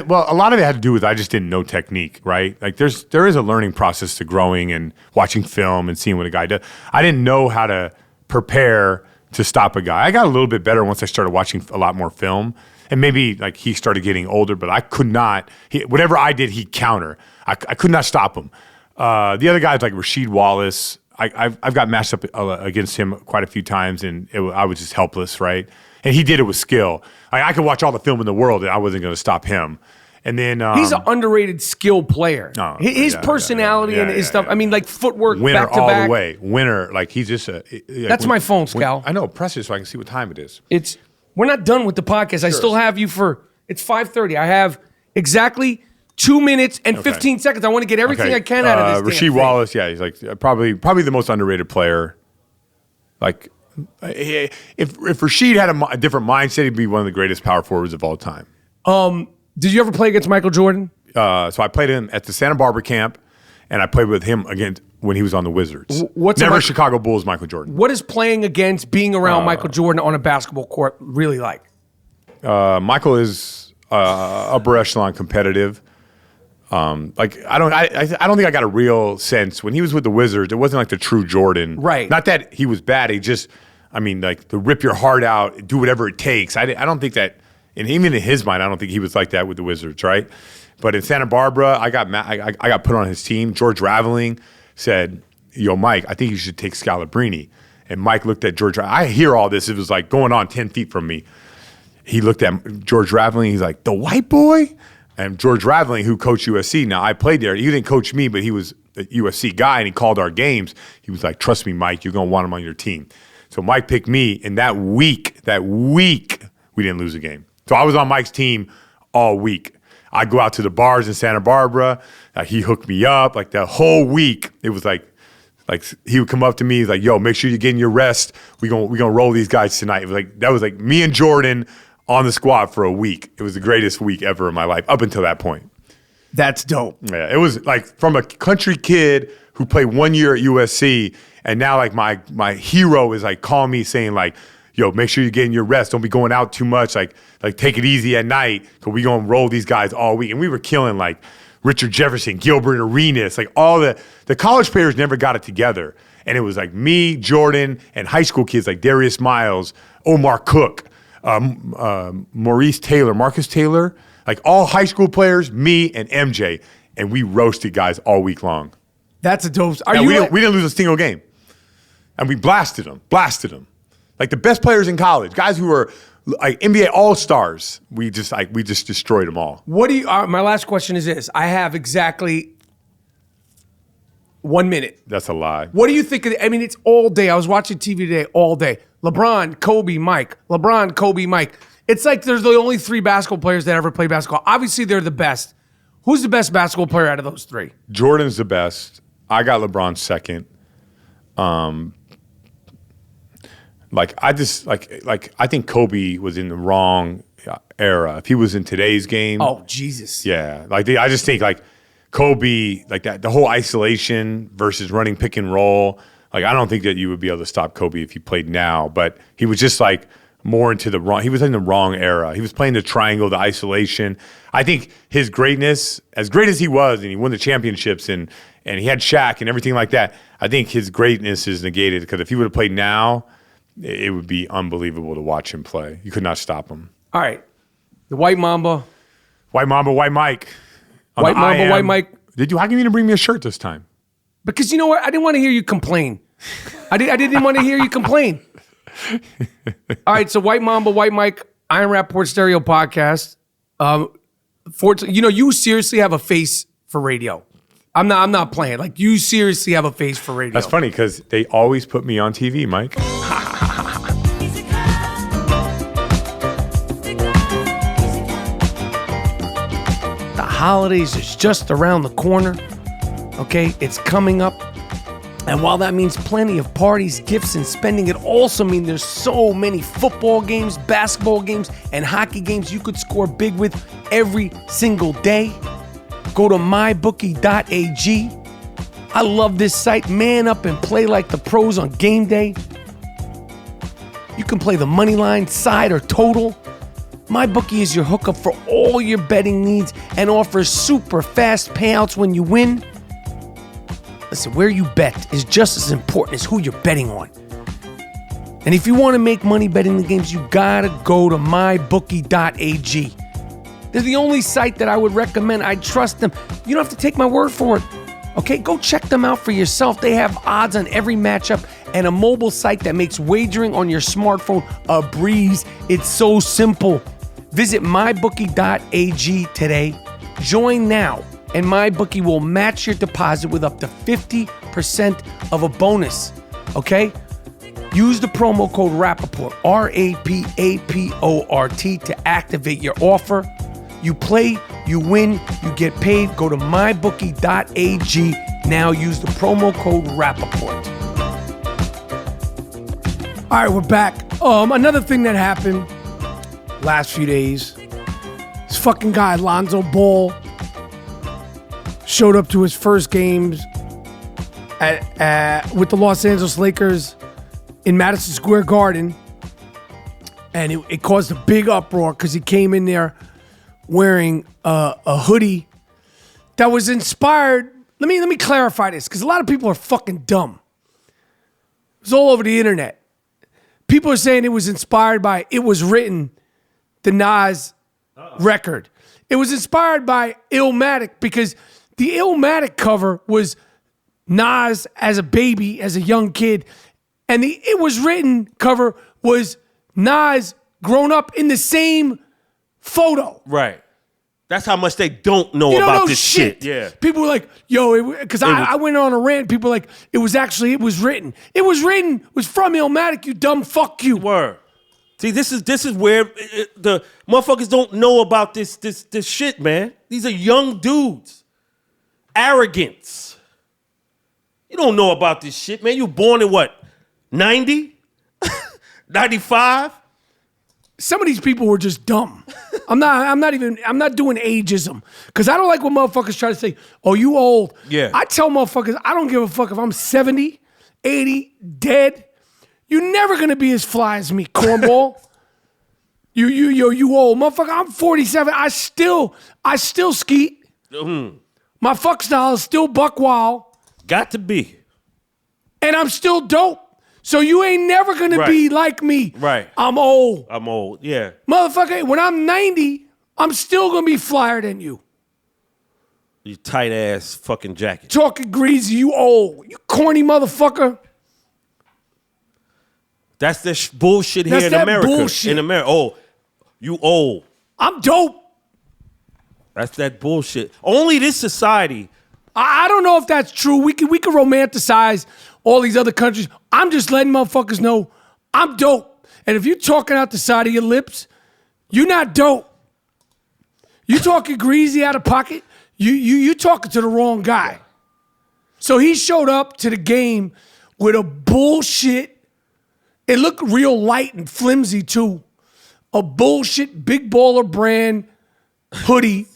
Well, a lot of it had to do with I just didn't know technique, right? Like there is a learning process to growing and watching film and seeing what a guy does. I didn't know how to prepare to stop a guy. I got a little bit better once I started watching a lot more film, and maybe like he started getting older, but I could not. Whatever I did, he'd counter. I could not stop him. The other guys like Rasheed Wallace, I've got matched up against him quite a few times, and I was just helpless, right? And he did it with skill. I could watch all the film in the world, and I wasn't going to stop him. And then he's an underrated skill player. His personality and his stuff. I mean, like footwork, winner back to all back. the way. Winner, like he's just That's my phone, Scal. I know. Press it so I can see what time it is. We're not done with the podcast. I still have you for. It's 5:30. I have exactly 2 minutes and 15 seconds. I want to get everything I can out of this. Rasheed Wallace, yeah, he's like probably the most underrated player. Like. If Rasheed had a different mindset, he'd be one of the greatest power forwards of all time. Did you ever play against Michael Jordan? So I played him at the Santa Barbara camp, and I played with him again when he was on the Wizards. Never Chicago Bulls Michael Jordan. What is playing against being around Michael Jordan on a basketball court really like? Michael is upper echelon competitive. Like I don't think I got a real sense when he was with the Wizards. It wasn't like the true Jordan, right? Not that he was bad. He just, like to rip your heart out, do whatever it takes. I don't think that, and even in his mind, I don't think he was like that with the Wizards, right? But in Santa Barbara, I got put on his team. George Raveling said, "Yo, Mike, I think you should take Scalabrine." And Mike looked at George. I hear all this. It was like going on 10 feet from me. He looked at George Raveling. He's like, "The white boy." And George Raveling, who coached USC, now I played there. He didn't coach me, but he was a USC guy, and he called our games. He was like, "Trust me, Mike, you're going to want him on your team." So Mike picked me, and that week, we didn't lose a game. So I was on Mike's team all week. I'd go out to the bars in Santa Barbara. He hooked me up. Like the whole week, it was like he would come up to me. He's like, "Yo, make sure you're getting your rest. We gonna roll these guys tonight." It was like that was like me and Jordan on the squad for a week. It was the greatest week ever in my life up until that point. That's dope. Yeah, it was like from a country kid who played 1 year at USC, and now like my hero is like calling me saying like, "Yo, make sure you're getting your rest. Don't be going out too much. Like take it easy at night because we gonna roll these guys all week." And we were killing like Richard Jefferson, Gilbert Arenas, like all the college players never got it together. And it was like me, Jordan, and high school kids like Darius Miles, Omar Cook, Marcus Taylor, like all high school players, me and MJ, and we roasted guys all week long. That's a dope. We didn't lose a single game, and we blasted them. Like the best players in college, guys who were like NBA All-Stars. We just destroyed them all. What do you? My last question is this: I have exactly 1 minute. That's a lie. What do you think of? I mean, it's all day. I was watching TV today all day. LeBron, Kobe, Mike. LeBron, Kobe, Mike. It's like there's the only 3 basketball players that ever played basketball. Obviously, they're the best. Who's the best basketball player out of those 3? Jordan's the best. I got LeBron second. I think Kobe was in the wrong era. If he was in today's game, oh Jesus, yeah. I just think like Kobe, like that, the whole isolation versus running pick and roll. Like I don't think that you would be able to stop Kobe if he played now. But he was just like more into the wrong. He was in the wrong era. He was playing the triangle, the isolation. I think his greatness, as great as he was, and he won the championships, and he had Shaq and everything like that, I think his greatness is negated because if he would have played now, it would be unbelievable to watch him play. You could not stop him. All right. The White Mamba. White Mamba, White Mike. White Mamba, White Mike. How come you didn't bring me a shirt this time? Because you know what? I didn't want to hear you complain. I didn't want to hear you complain. All right, so White Mamba, White Mike, Iron Rapaport Stereo Podcast. You seriously have a face for radio. I'm not playing. Like, you seriously have a face for radio. That's funny because they always put me on TV, Mike. The holidays is just around the corner. Okay, it's coming up. And while that means plenty of parties, gifts, and spending, it also means there's so many football games, basketball games, and hockey games you could score big with every single day. Go to mybookie.ag. I love this site. Man up and play like the pros on game day. You can play the money line, side, or total. MyBookie is your hookup for all your betting needs and offers super fast payouts when you win. Listen, where you bet is just as important as who you're betting on. And if you want to make money betting the games, you gotta go to mybookie.ag. They're the only site that I would recommend. I trust them. You don't have to take my word for it. Okay, go check them out for yourself. They have odds on every matchup and a mobile site that makes wagering on your smartphone a breeze. It's so simple. Visit mybookie.ag today. Join now, and MyBookie will match your deposit with up to 50% of a bonus. Okay? Use the promo code Rapaport, RAPAPORT, to activate your offer. You play, you win, you get paid. Go to mybookie.ag now. Use the promo code Rapaport. All right, we're back. Another thing that happened last few days, this fucking guy, Lonzo Ball, showed up to his first games with the Los Angeles Lakers in Madison Square Garden, and it caused a big uproar because he came in there wearing a hoodie that was inspired. Let me clarify this, because a lot of people are fucking dumb. It was all over the internet. People are saying it was inspired by It Was Written, the Nas record. It was inspired by Illmatic, because the Illmatic cover was Nas as a baby, as a young kid, and the It Was Written cover was Nas grown up in the same photo. Right. That's how much they don't know about this shit. Yeah. People were like, yo, because I went on a rant. People were like, It Was Written. It Was Written was from Illmatic, you dumb fuck you. Word. See, this is where the motherfuckers don't know about this shit, man. These are young dudes. Arrogance. You don't know about this shit, man. You born in what? 90? 95? Some of these people were just dumb. I'm not doing ageism, because I don't like when motherfuckers try to say, oh, you old. Yeah. I tell motherfuckers, I don't give a fuck if I'm 70, 80, dead. You're never gonna be as fly as me, cornball. You old motherfucker. I'm 47. I still skeet. Mm-hmm. My fuck style is still buck wild. Got to be. And I'm still dope. So you ain't never gonna be like me. Right. I'm old. Yeah. Motherfucker, when I'm 90, I'm still gonna be flyer than you. You tight ass fucking jacket. Talking greasy, you old. You corny motherfucker. That's the bullshit here in America. Bullshit. In America. Oh, you old. I'm dope. That's that bullshit. Only this society. I don't know if that's true. We could romanticize all these other countries. I'm just letting motherfuckers know I'm dope. And if you're talking out the side of your lips, you're not dope. You talking greasy out of pocket, you talking to the wrong guy. So he showed up to the game with a bullshit. It looked real light and flimsy too. A bullshit Big Baller brand hoodie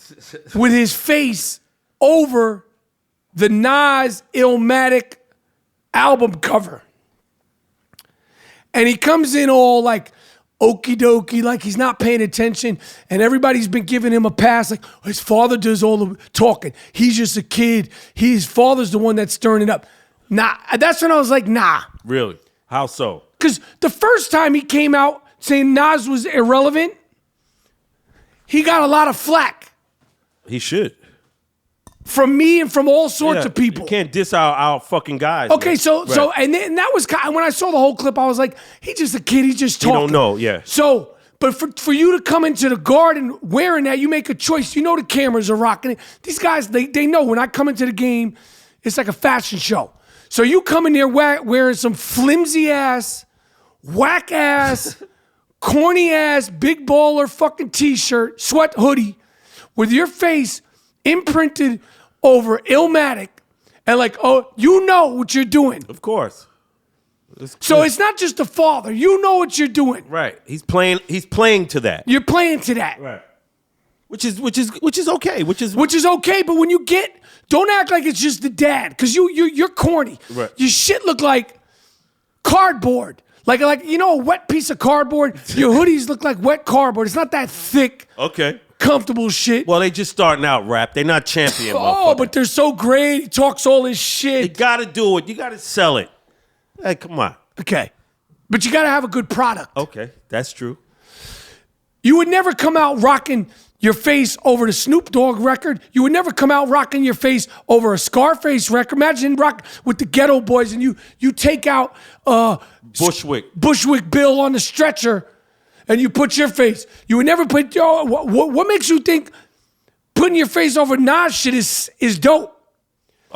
with his face over the Nas Illmatic album cover. And he comes in all like, okie dokie, like he's not paying attention, and everybody's been giving him a pass, like his father does all the talking. He's just a kid. His father's the one that's stirring it up. Nah, that's when I was like, nah. Really? How so? Because the first time he came out saying Nas was irrelevant, he got a lot of flack. He should. From me and from all sorts of people. You can't diss our fucking guys. Okay, man. so and that was kind of, when I saw the whole clip, I was like, he's just a kid. He's just talking. You don't know, yeah. So, but for you to come into the Garden wearing that, you make a choice. You know the cameras are rocking it. These guys, they know when I come into the game, it's like a fashion show. So you come in there wearing some flimsy ass, whack ass, corny ass, big baller fucking t-shirt, sweat hoodie, with your face imprinted over Illmatic, and like, oh, you know what you're doing. Of course. So it's not just the father. You know what you're doing. Right. He's playing to that. You're playing to that. Right. Which is okay. Which is okay, but when you don't act like it's just the dad, because you're corny. Right. Your shit look like cardboard. Like a wet piece of cardboard. Your hoodies look like wet cardboard. It's not that thick. Okay. Comfortable shit. Well, they just starting out rap. They're not champion. But they're so great. He talks all his shit. You got to do it. You got to sell it. Hey, come on. Okay. But you got to have a good product. Okay, that's true. You would never come out rocking your face over the Snoop Dogg record. You would never come out rocking your face over a Scarface record. Imagine rock with the Ghetto Boys and you take out Bushwick Bill on the stretcher and you put your face. You would never put what makes you think putting your face over Nas shit is dope?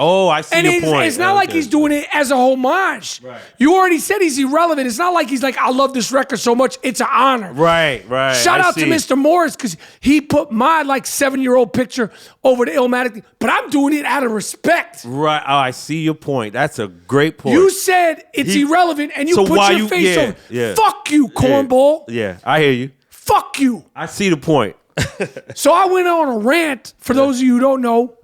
Oh, I see your point. It's not like he's doing it as a homage. Right. You already said he's irrelevant. It's not like he's like, I love this record so much. It's an honor. Right. Shout out to Mr. Morris because he put my 7-year-old picture over the Illmatic, but I'm doing it out of respect. Right. Oh, I see your point. That's a great point. You said it's irrelevant and you put your face over. Yeah. Fuck you, cornball. Yeah, I hear you. Fuck you. I see the point. So I went on a rant, for those of you who don't know.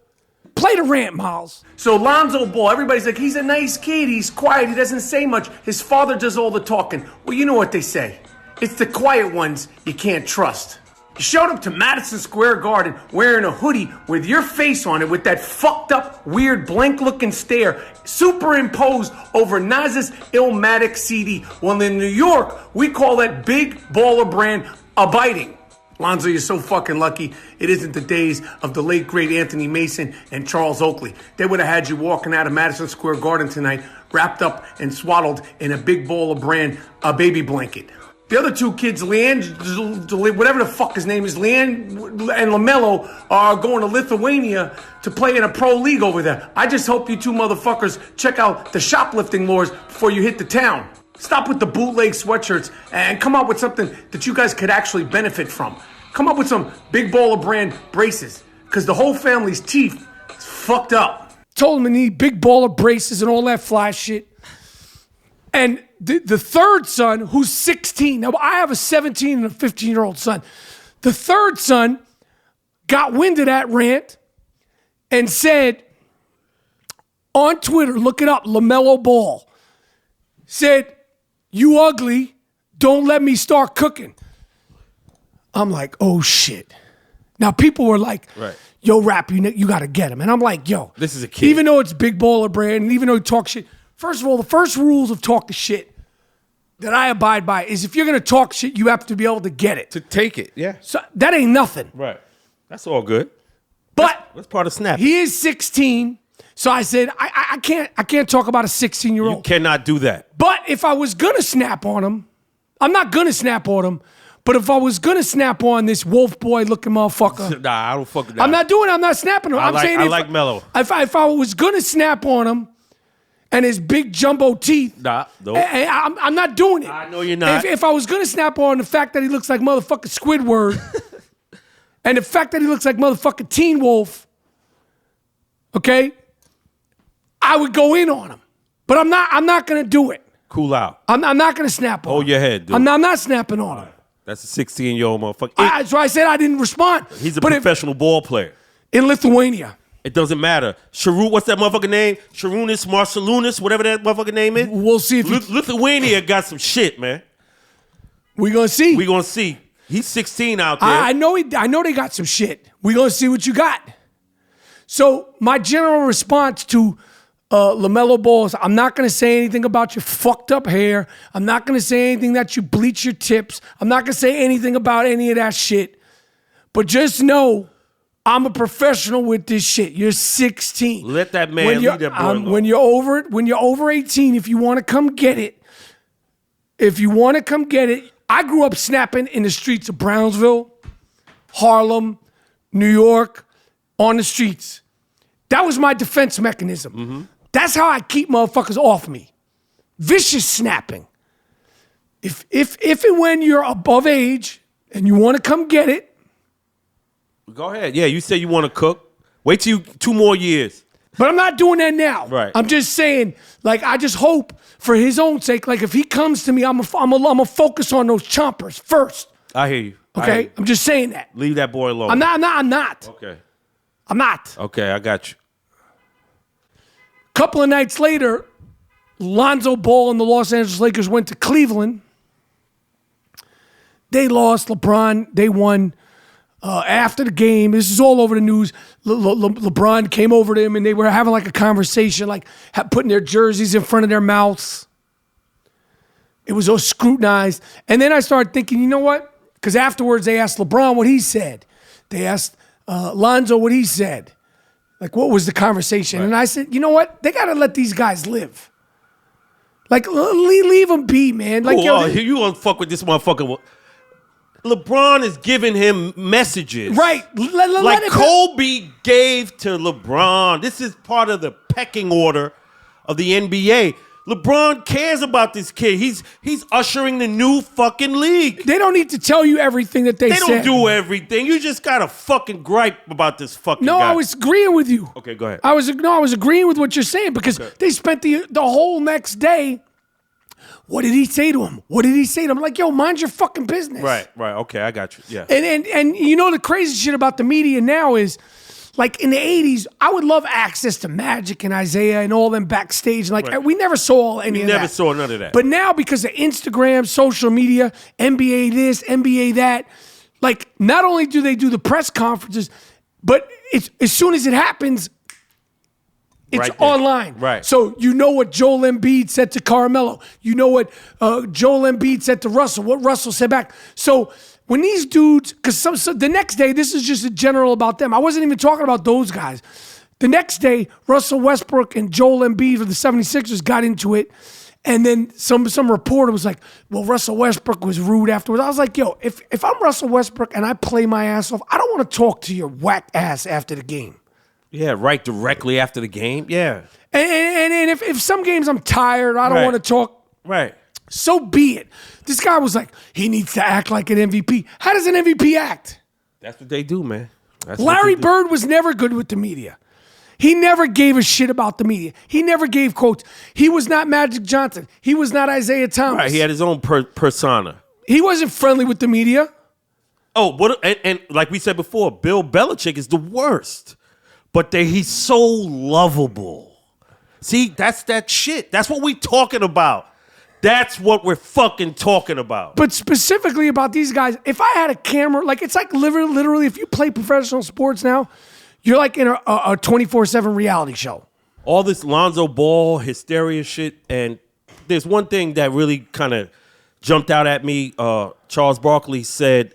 Play the rant, Miles. So Lonzo Ball, everybody's like, he's a nice kid. He's quiet. He doesn't say much. His father does all the talking. Well, you know what they say. It's the quiet ones you can't trust. You showed up to Madison Square Garden wearing a hoodie with your face on it with that fucked up, weird, blank-looking stare superimposed over Nas's Illmatic CD. Well, in New York, we call that big baller brand abiding. Lonzo, you're so fucking lucky. It isn't the days of the late, great Anthony Mason and Charles Oakley. They would have had you walking out of Madison Square Garden tonight, wrapped up and swaddled in a big ball of brand, a baby blanket. The other two kids, Leanne, whatever the fuck his name is, Leanne and LaMelo, are going to Lithuania to play in a pro league over there. I just hope you two motherfuckers check out the shoplifting laws before you hit the town. Stop with the bootleg sweatshirts and come up with something that you guys could actually benefit from. Come up with some big baller brand braces, because the whole family's teeth is fucked up. Told him to need big baller braces and all that fly shit. And the third son, who's 16, now I have a 17 and a 15-year-old son. The third son got wind of that rant and said on Twitter, look it up, LaMelo Ball, said, "You ugly, don't let me start cooking." I'm like, oh shit. Now people were like, right. Yo, Rap, you gotta get him. And I'm like, yo, this is a kid. Even though it's big baller brand, and even though he talks shit, first of all, the first rules of talking shit that I abide by is if you're gonna talk shit, you have to be able to get it. To take it, yeah. So that ain't nothing. Right. That's all good. But that's part of snap. He is 16. So I said, I can't talk about a 16-year-old. You cannot do that. But if I was gonna snap on him, I'm not gonna snap on him. But if I was gonna snap on this wolf boy looking motherfucker, nah, I don't fucking. Nah. I'm not doing it. I'm not snapping on him. I like Mello. If I was gonna snap on him and his big jumbo teeth, nah, nope. I'm not doing it. I know you're not. If I was gonna snap on the fact that he looks like motherfucking Squidward and the fact that he looks like motherfucking Teen Wolf, okay, I would go in on him. But I'm not gonna do it. Cool out. I'm not gonna snap on him. Hold your head, dude. I'm not snapping on him. That's a 16-year-old motherfucker. So I said I didn't respond. He's a professional ball player. In Lithuania. It doesn't matter. What's that motherfucker name? Sharunas, Marcelunas, whatever that motherfucker name is. We'll see if Lithuania got some shit, man. We gonna see. We gonna see. He's 16 out there. I know they got some shit. We gonna see what you got. So my general response to LaMelo Ball is, I'm not gonna say anything about your fucked up hair. I'm not gonna say anything that you bleach your tips. I'm not gonna say anything about any of that shit. But just know, I'm a professional with this shit. You're 16. Let that man lead that boy alone. When you're over 18, if you want to come get it, I grew up snapping in the streets of Brownsville, Harlem, New York, on the streets. That was my defense mechanism. Mm-hmm. That's how I keep motherfuckers off me. Vicious snapping. If and when you're above age and you want to come get it, go ahead. Yeah, you say you want to cook. Wait till 2 more years. But I'm not doing that now. Right. I'm just saying, like, I just hope for his own sake, like, if he comes to me, I'm a focus on those chompers first. I hear you. Okay? I'm just saying that. Leave that boy alone. I'm not. Okay. I'm not. Okay, I got you. Couple of nights later, Lonzo Ball and the Los Angeles Lakers went to Cleveland. They lost. LeBron, they won. After the game, this is all over the news, LeBron came over to him and they were having like a conversation, like putting their jerseys in front of their mouths. It was all scrutinized. And then I started thinking, you know what? Because afterwards they asked LeBron what he said. They asked Lonzo what he said. Like, what was the conversation? Right. And I said, you know what? They got to let these guys live. Like, leave them be, man. Like, you gonna fuck with this motherfucker. LeBron is giving him messages. Right. Like Kobe gave to LeBron. This is part of the pecking order of the NBA. LeBron cares about this kid. He's ushering the new fucking league. They don't need to tell you everything that they said. They don't do everything. You just got a fucking gripe about this fucking guy. No, I was agreeing with you. Okay, go ahead. I was agreeing with what you're saying because they spent the whole next day. What did he say to him? What did he say to him? I'm like, yo, mind your fucking business. Right. Okay, I got you. Yeah. And you know the crazy shit about the media now is, like in the 80s, I would love access to Magic and Isaiah and all them backstage. Like we never saw any of that. We never saw none of that. But now because of Instagram, social media, NBA this, NBA that, like not only do they do the press conferences, but it's as soon as it happens, it's online. Right. So you know what Joel Embiid said to Carmelo. You know what Joel Embiid said to Russell, what Russell said back. So when these dudes, because the next day, this is just a general about them. I wasn't even talking about those guys. The next day, Russell Westbrook and Joel Embiid of the 76ers got into it. And then some reporter was like, well, Russell Westbrook was rude afterwards. I was like, yo, if I'm Russell Westbrook and I play my ass off, I don't want to talk to your whack ass after the game. Yeah, right directly after the game. Yeah. And if some games I'm tired, I don't want to talk. Right. So be it. This guy was like, he needs to act like an MVP. How does an MVP act? That's what they do, man. Larry Bird was never good with the media. He never gave a shit about the media. He never gave quotes. He was not Magic Johnson. He was not Isaiah Thomas. Right, he had his own persona. He wasn't friendly with the media. Oh, and like we said before, Bill Belichick is the worst. But he's so lovable. See, that's that shit. That's what we talking about. That's what we're fucking talking about. But specifically about these guys, if I had a camera, like it's like literally if you play professional sports now, you're like in a 24/7 reality show. All this Lonzo Ball hysteria shit, and there's one thing that really kind of jumped out at me. Charles Barkley said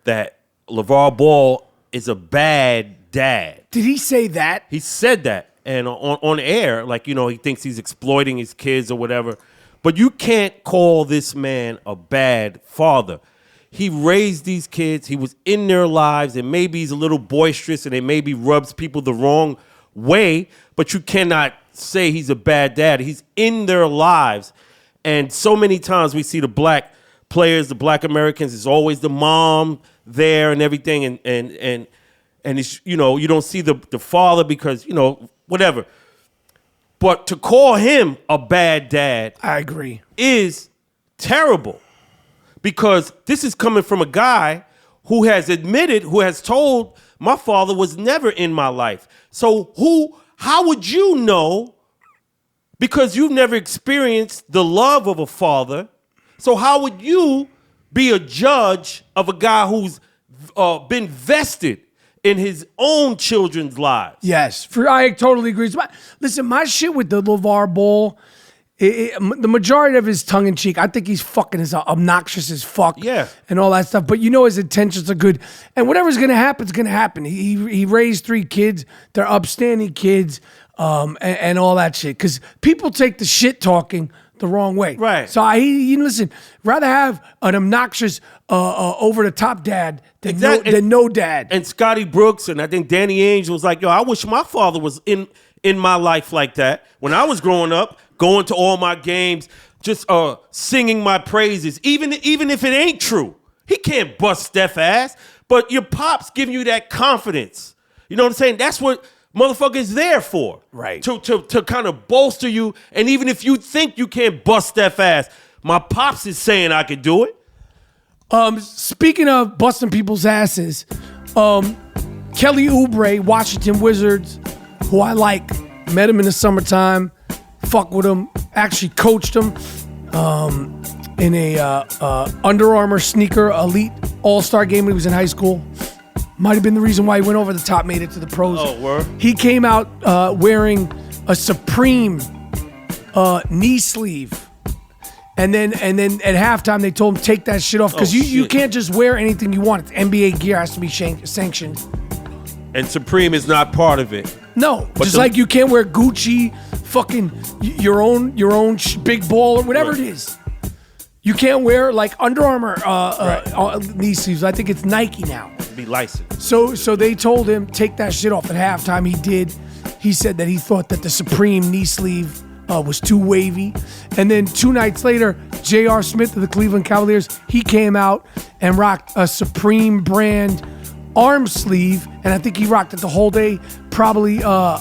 that LeVar Ball is a bad dad. Did he say that? He said that, and on air, like, you know, he thinks he's exploiting his kids or whatever. But you can't call this man a bad father. He raised these kids. He was in their lives, and maybe he's a little boisterous, and it maybe rubs people the wrong way, but you cannot say he's a bad dad. He's in their lives, and so many times we see the black players, the black Americans, it's always the mom there and everything, and it's, you know, you don't see the father because, you know, whatever. But to call him a bad dad, I agree, is terrible, because this is coming from a guy who has admitted, who has told, my father was never in my life. So how would you know? Because you've never experienced the love of a father. So how would you be a judge of a guy who's been vested in his own children's lives. Yes, I totally agree. Listen, my shit with the LeVar Ball, the majority of his tongue in cheek, I think he's fucking as obnoxious as fuck. Yeah. And all that stuff. But you know his intentions are good. And whatever's going to happen is going to happen. He raised 3 kids. They're upstanding kids and all that shit. Because people take the shit talking the wrong way. Right. So listen, rather have an obnoxious over-the-top dad than no dad. And Scotty Brooks and I think Danny Ainge was like, yo, I wish my father was in my life like that. When I was growing up, going to all my games, just singing my praises, even if it ain't true. He can't bust Steph ass, but your pops giving you that confidence. You know what I'm saying? That's what motherfucker is there for. Right. To kind of bolster you, and even if you think you can't bust Steph ass, my pops is saying I could do it. Speaking of busting people's asses, Kelly Oubre, Washington Wizards, who I like, met him in the summertime, fuck with him, actually coached him in a Under Armour sneaker elite all-star game when he was in high school. Might have been the reason why he went over the top, made it to the pros. Oh, word. He came out wearing a Supreme knee sleeve. And then at halftime, they told him, take that shit off. Because you can't just wear anything you want. It's NBA gear has to be sanctioned. And Supreme is not part of it. No, but just like you can't wear Gucci, fucking your own big ball or whatever it is. You can't wear like Under Armour knee sleeves. I think it's Nike now. Be licensed. So they told him, take that shit off. At halftime, he did. He said that he thought that the Supreme knee sleeve was too wavy. And then 2 nights later, J.R. Smith of the Cleveland Cavaliers, he came out and rocked a Supreme brand arm sleeve, and I think he rocked it the whole day. Probably got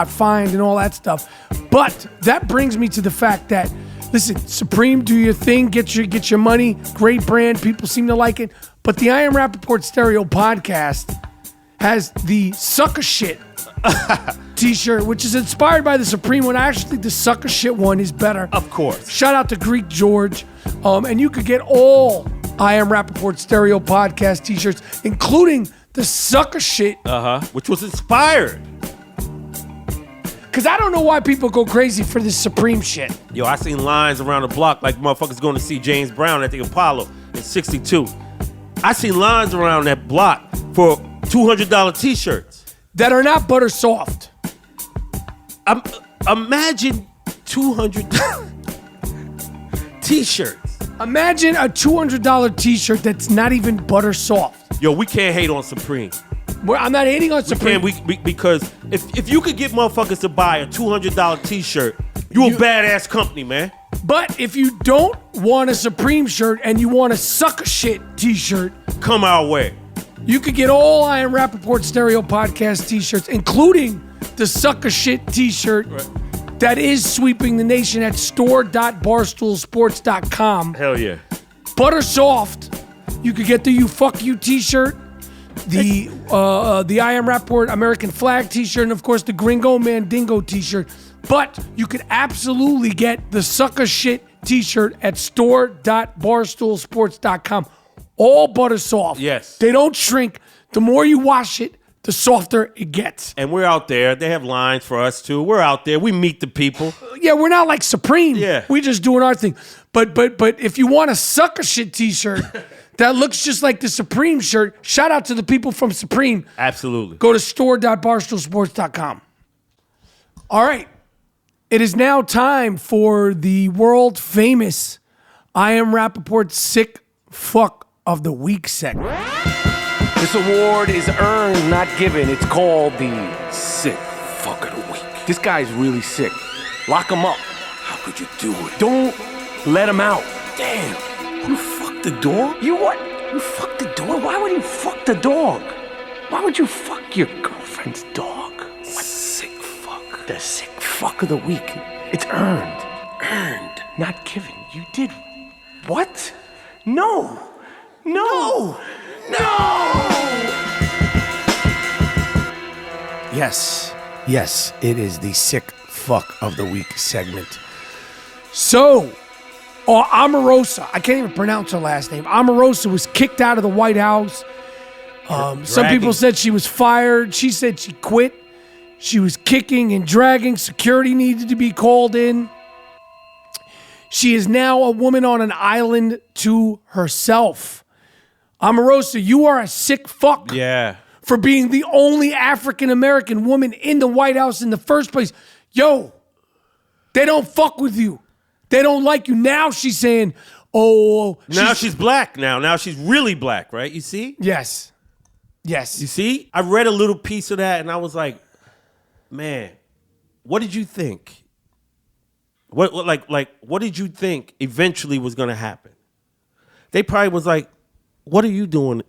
fined and all that stuff. But that brings me to the fact that, listen, Supreme, do your thing, get your money, great brand, people seem to like it. But the I Am Rapaport Stereo podcast has the sucker shit t-shirt, which is inspired by the Supreme one. I actually think the sucker shit one is better. Of course. Shout out to Greek George. And you could get all I Am Rapaport Stereo podcast t-shirts, including the sucker shit. Which was inspired. Because I don't know why people go crazy for this Supreme shit. Yo, I seen lines around the block like motherfuckers going to see James Brown at the Apollo in 62. I seen lines around that block for $200 t-shirts. That are not butter soft. Imagine 200 t-shirts. Imagine a $200 t-shirt that's not even butter soft. Yo, we can't hate on Supreme. I'm not hating on Supreme. Because if you could get motherfuckers to buy a $200 t-shirt, you a badass company, man. But if you don't want a Supreme shirt and you want a sucker shit t-shirt, come our way. You could get all I Am Rapaport Stereo podcast t-shirts, including the sucker shit t-shirt that is sweeping the nation at store.barstoolsports.com. Hell yeah. Butter soft. You could get the You Fuck You t-shirt, the I Am Rapaport American flag t-shirt, and of course the Gringo Mandingo t-shirt. But you could absolutely get the sucker shit t-shirt at store.barstoolsports.com. All butter soft. Yes. They don't shrink. The more you wash it, the softer it gets. And we're out there. They have lines for us too. We're out there. We meet the people. Yeah, we're not like Supreme. Yeah. We're just doing our thing. But if you want a sucker shit t-shirt that looks just like the Supreme shirt, shout out to the people from Supreme. Absolutely. Go to store.barstoolsports.com. All right. It is now time for the world famous I Am Rapaport Sick Fuck of the Week segment. This award is earned, not given. It's called the Sick Fuck of the Week. This guy's really sick. Lock him up. How could you do it? Don't let him out. Damn. You fucked the dog? You what? You fucked the dog? Why would you fuck the dog? Why would you fuck your girlfriend's dog? What? Sick fuck. The Sick Fuck of the Week. It's earned. Earned. Not given. You did what? No. No! Yes, it is the Sick Fuck of the Week segment. So, Omarosa. I can't even pronounce her last name. Omarosa was kicked out of the White House. Some people said she was fired. She said she quit. She was kicking and dragging. Security needed to be called in. She is now a woman on an island to herself. Omarosa, you are a sick fuck. Yeah. For being the only African-American woman in the White House in the first place. Yo, they don't fuck with you. They don't like you. Now she's saying, oh. Now she's black now. Now she's really black, right? You see? Yes. Yes. You see? I read a little piece of that and I was like, man, what did you think? What did you think eventually was going to happen? They probably was like, what are you doing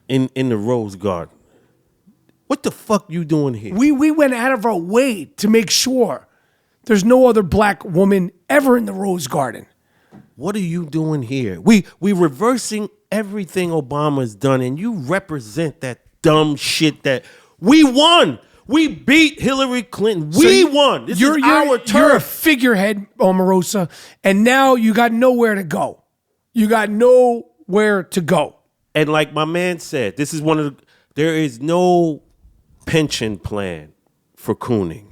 in the Rose Garden? What the fuck you doing here? We went out of our way to make sure there's no other black woman ever in the Rose Garden. What are you doing here? We reversing everything Obama's done, and you represent that dumb shit that we won. We beat Hillary Clinton. We won. This is our turn. You're a figurehead, Omarosa, and now you got nowhere to go. You got nowhere to go. And like my man said, this is there is no pension plan for cooning.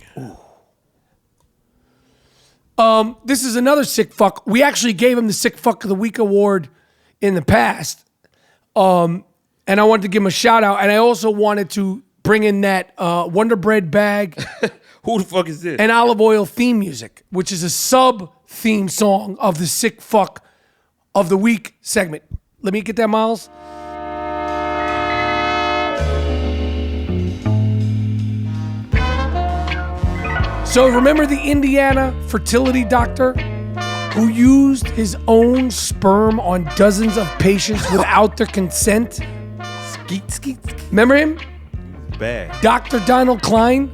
This is another sick fuck. We actually gave him the Sick Fuck of the Week award in the past. And I wanted to give him a shout out. And I also wanted to bring in that Wonder Bread bag. Who the fuck is this? And Olive Oil theme music, which is a sub-theme song of the Sick Fuck of the Week segment. Let me get that, Miles. So remember the Indiana fertility doctor who used his own sperm on dozens of patients without their consent? Skeet. Remember him? Bad. Dr. Donald Klein.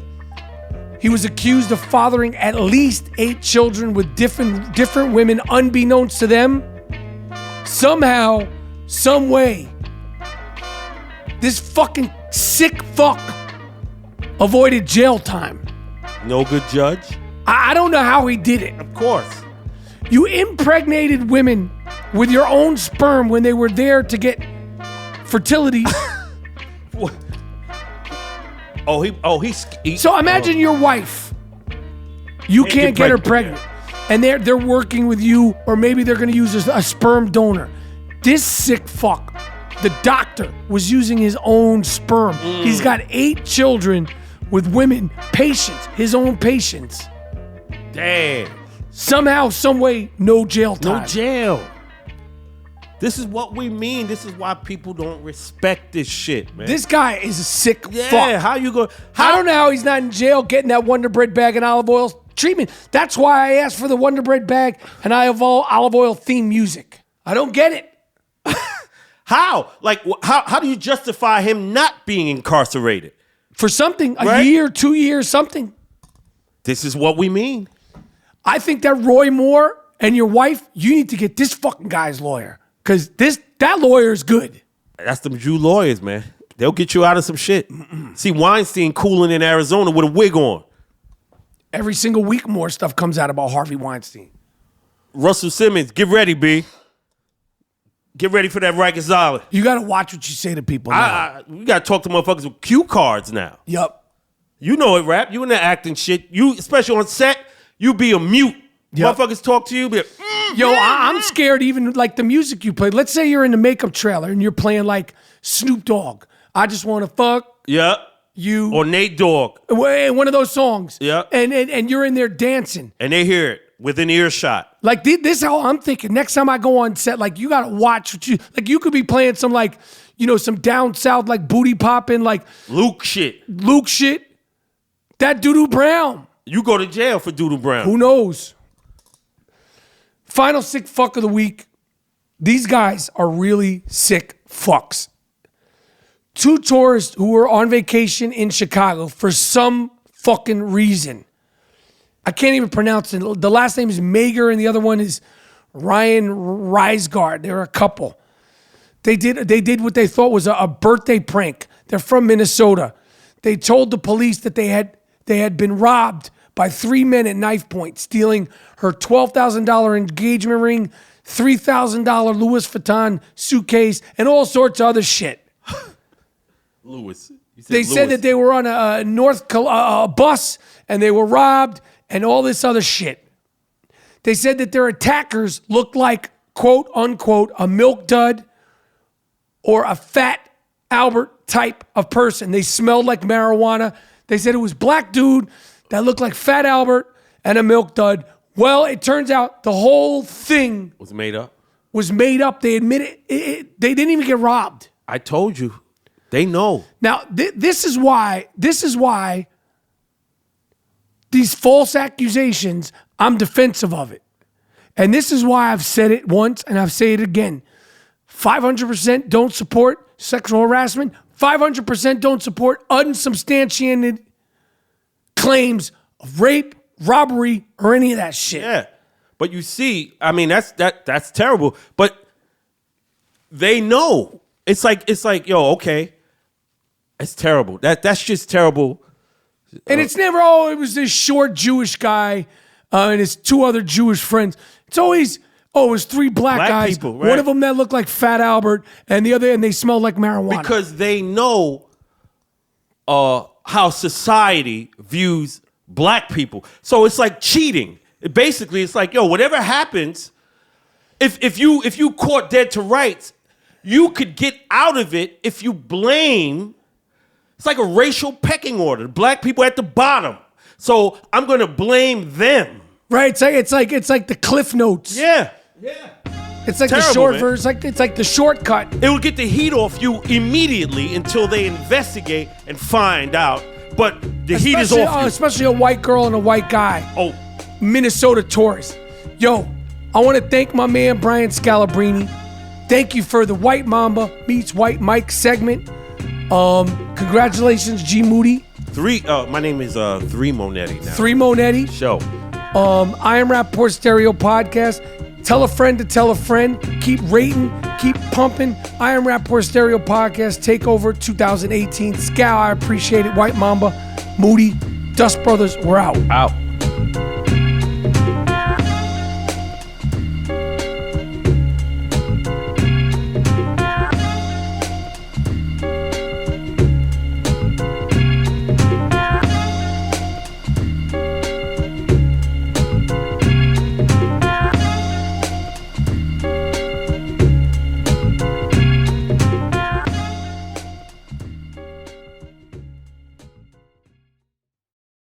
He was accused of fathering at least 8 children with different women unbeknownst to them. Somehow, some way, this fucking sick fuck avoided jail time. No good judge? I don't know how he did it. Of course. You impregnated women with your own sperm when they were there to get fertility. So imagine your wife. You can't get her pregnant. And they're working with you, or maybe they're going to use a sperm donor. This sick fuck, the doctor, was using his own sperm. He's got 8 children with women, patients, his own patients. Damn. Somehow, some way, no jail time. No jail. This is what we mean. This is why people don't respect this shit, man. This guy is a sick fuck. Yeah, how you go? I don't know how he's not in jail getting that Wonder Bread bag and olive oil treatment. That's why I asked for the Wonder Bread bag and olive oil theme music. I don't get it. How? Like, how do you justify him not being incarcerated? For something, a year, 2 years, something. This is what we mean. I think that Roy Moore and your wife, you need to get this fucking guy's lawyer. Because that lawyer is good. That's them Jew lawyers, man. They'll get you out of some shit. See Weinstein cooling in Arizona with a wig on. Every single week more stuff comes out about Harvey Weinstein. Russell Simmons, get ready, B. Get ready for that Rikers Island. You got to watch what you say to people now. You got to talk to motherfuckers with cue cards now. Yup. You know it, Rap. You in the acting shit. You, especially on set, you be a mute. Yep. Motherfuckers talk to you, be like, Yo, I'm scared even like the music you play. Let's say you're in the makeup trailer and you're playing like Snoop Dogg. I just want to fuck. Yeah. You. Or Nate Dogg. One of those songs. Yeah. And you're in there dancing. And they hear it within earshot. Like this is how I'm thinking. Next time I go on set, like you got to watch what you could be playing some like, some down south like booty popping like. Luke shit. That Doo-Doo Brown. You go to jail for Doo-Doo Brown. Who knows? Final sick fuck of the week. These guys are really sick fucks. 2 tourists who were on vacation in Chicago for some fucking reason. I can't even pronounce it. The last name is Mager and the other one is Ryan Reisgard. They're a couple. They did what they thought was a birthday prank. They're from Minnesota. They told the police that they had been robbed by 3 men at knife point, stealing her $12,000 engagement ring, $3,000 Louis Vuitton suitcase, and all sorts of other shit. Louis. They said that they were on a bus and they were robbed and all this other shit. They said that their attackers looked like, quote unquote, a milk dud or a fat Albert type of person. They smelled like marijuana. They said it was black dude that looked like Fat Albert and a milk dud. Well, it turns out the whole thing was made up. They admitted it. They didn't even get robbed. I told you. They know. Now, this is why these false accusations, I'm defensive of it. And this is why I've said it once and I've said it again. 500% don't support sexual harassment. 500% don't support unsubstantiated claims of rape, robbery, or any of that shit. Yeah. But you see, I mean, that's terrible. But they know. It's like, yo, okay. It's terrible. That's just terrible. And it's never, it was this short Jewish guy and his two other Jewish friends. It's always, it was three black guys. People, right? One of them that looked like Fat Albert and the other, and they smelled like marijuana. Because they know how society views black people. So it's like cheating. Basically, it's like, yo, whatever happens, if you caught dead to rights, you could get out of it if you blame. It's like a racial pecking order. Black people at the bottom. So I'm going to blame them. Right? It's like the Cliff Notes. Yeah. It's like Terrible, the short man. version. It's like the shortcut. It will get the heat off you immediately until they investigate and find out. But the heat is off you. Especially a white girl and a white guy. Oh. Minnesota tourist. Yo, I want to thank my man Bryant Scalabrine. Thank you for the White Mamba meets White Mike segment. Congratulations, G Moody. My name is 3 Monetti now. 3 Monetti. Show. I am Rapaport Stereo Podcast. Tell a friend to tell a friend. Keep rating. Keep pumping. I am Rapaport Stereo Podcast. Takeover 2018. Scal, I appreciate it. White Mamba, Moody, Dust Brothers, we're out. Out.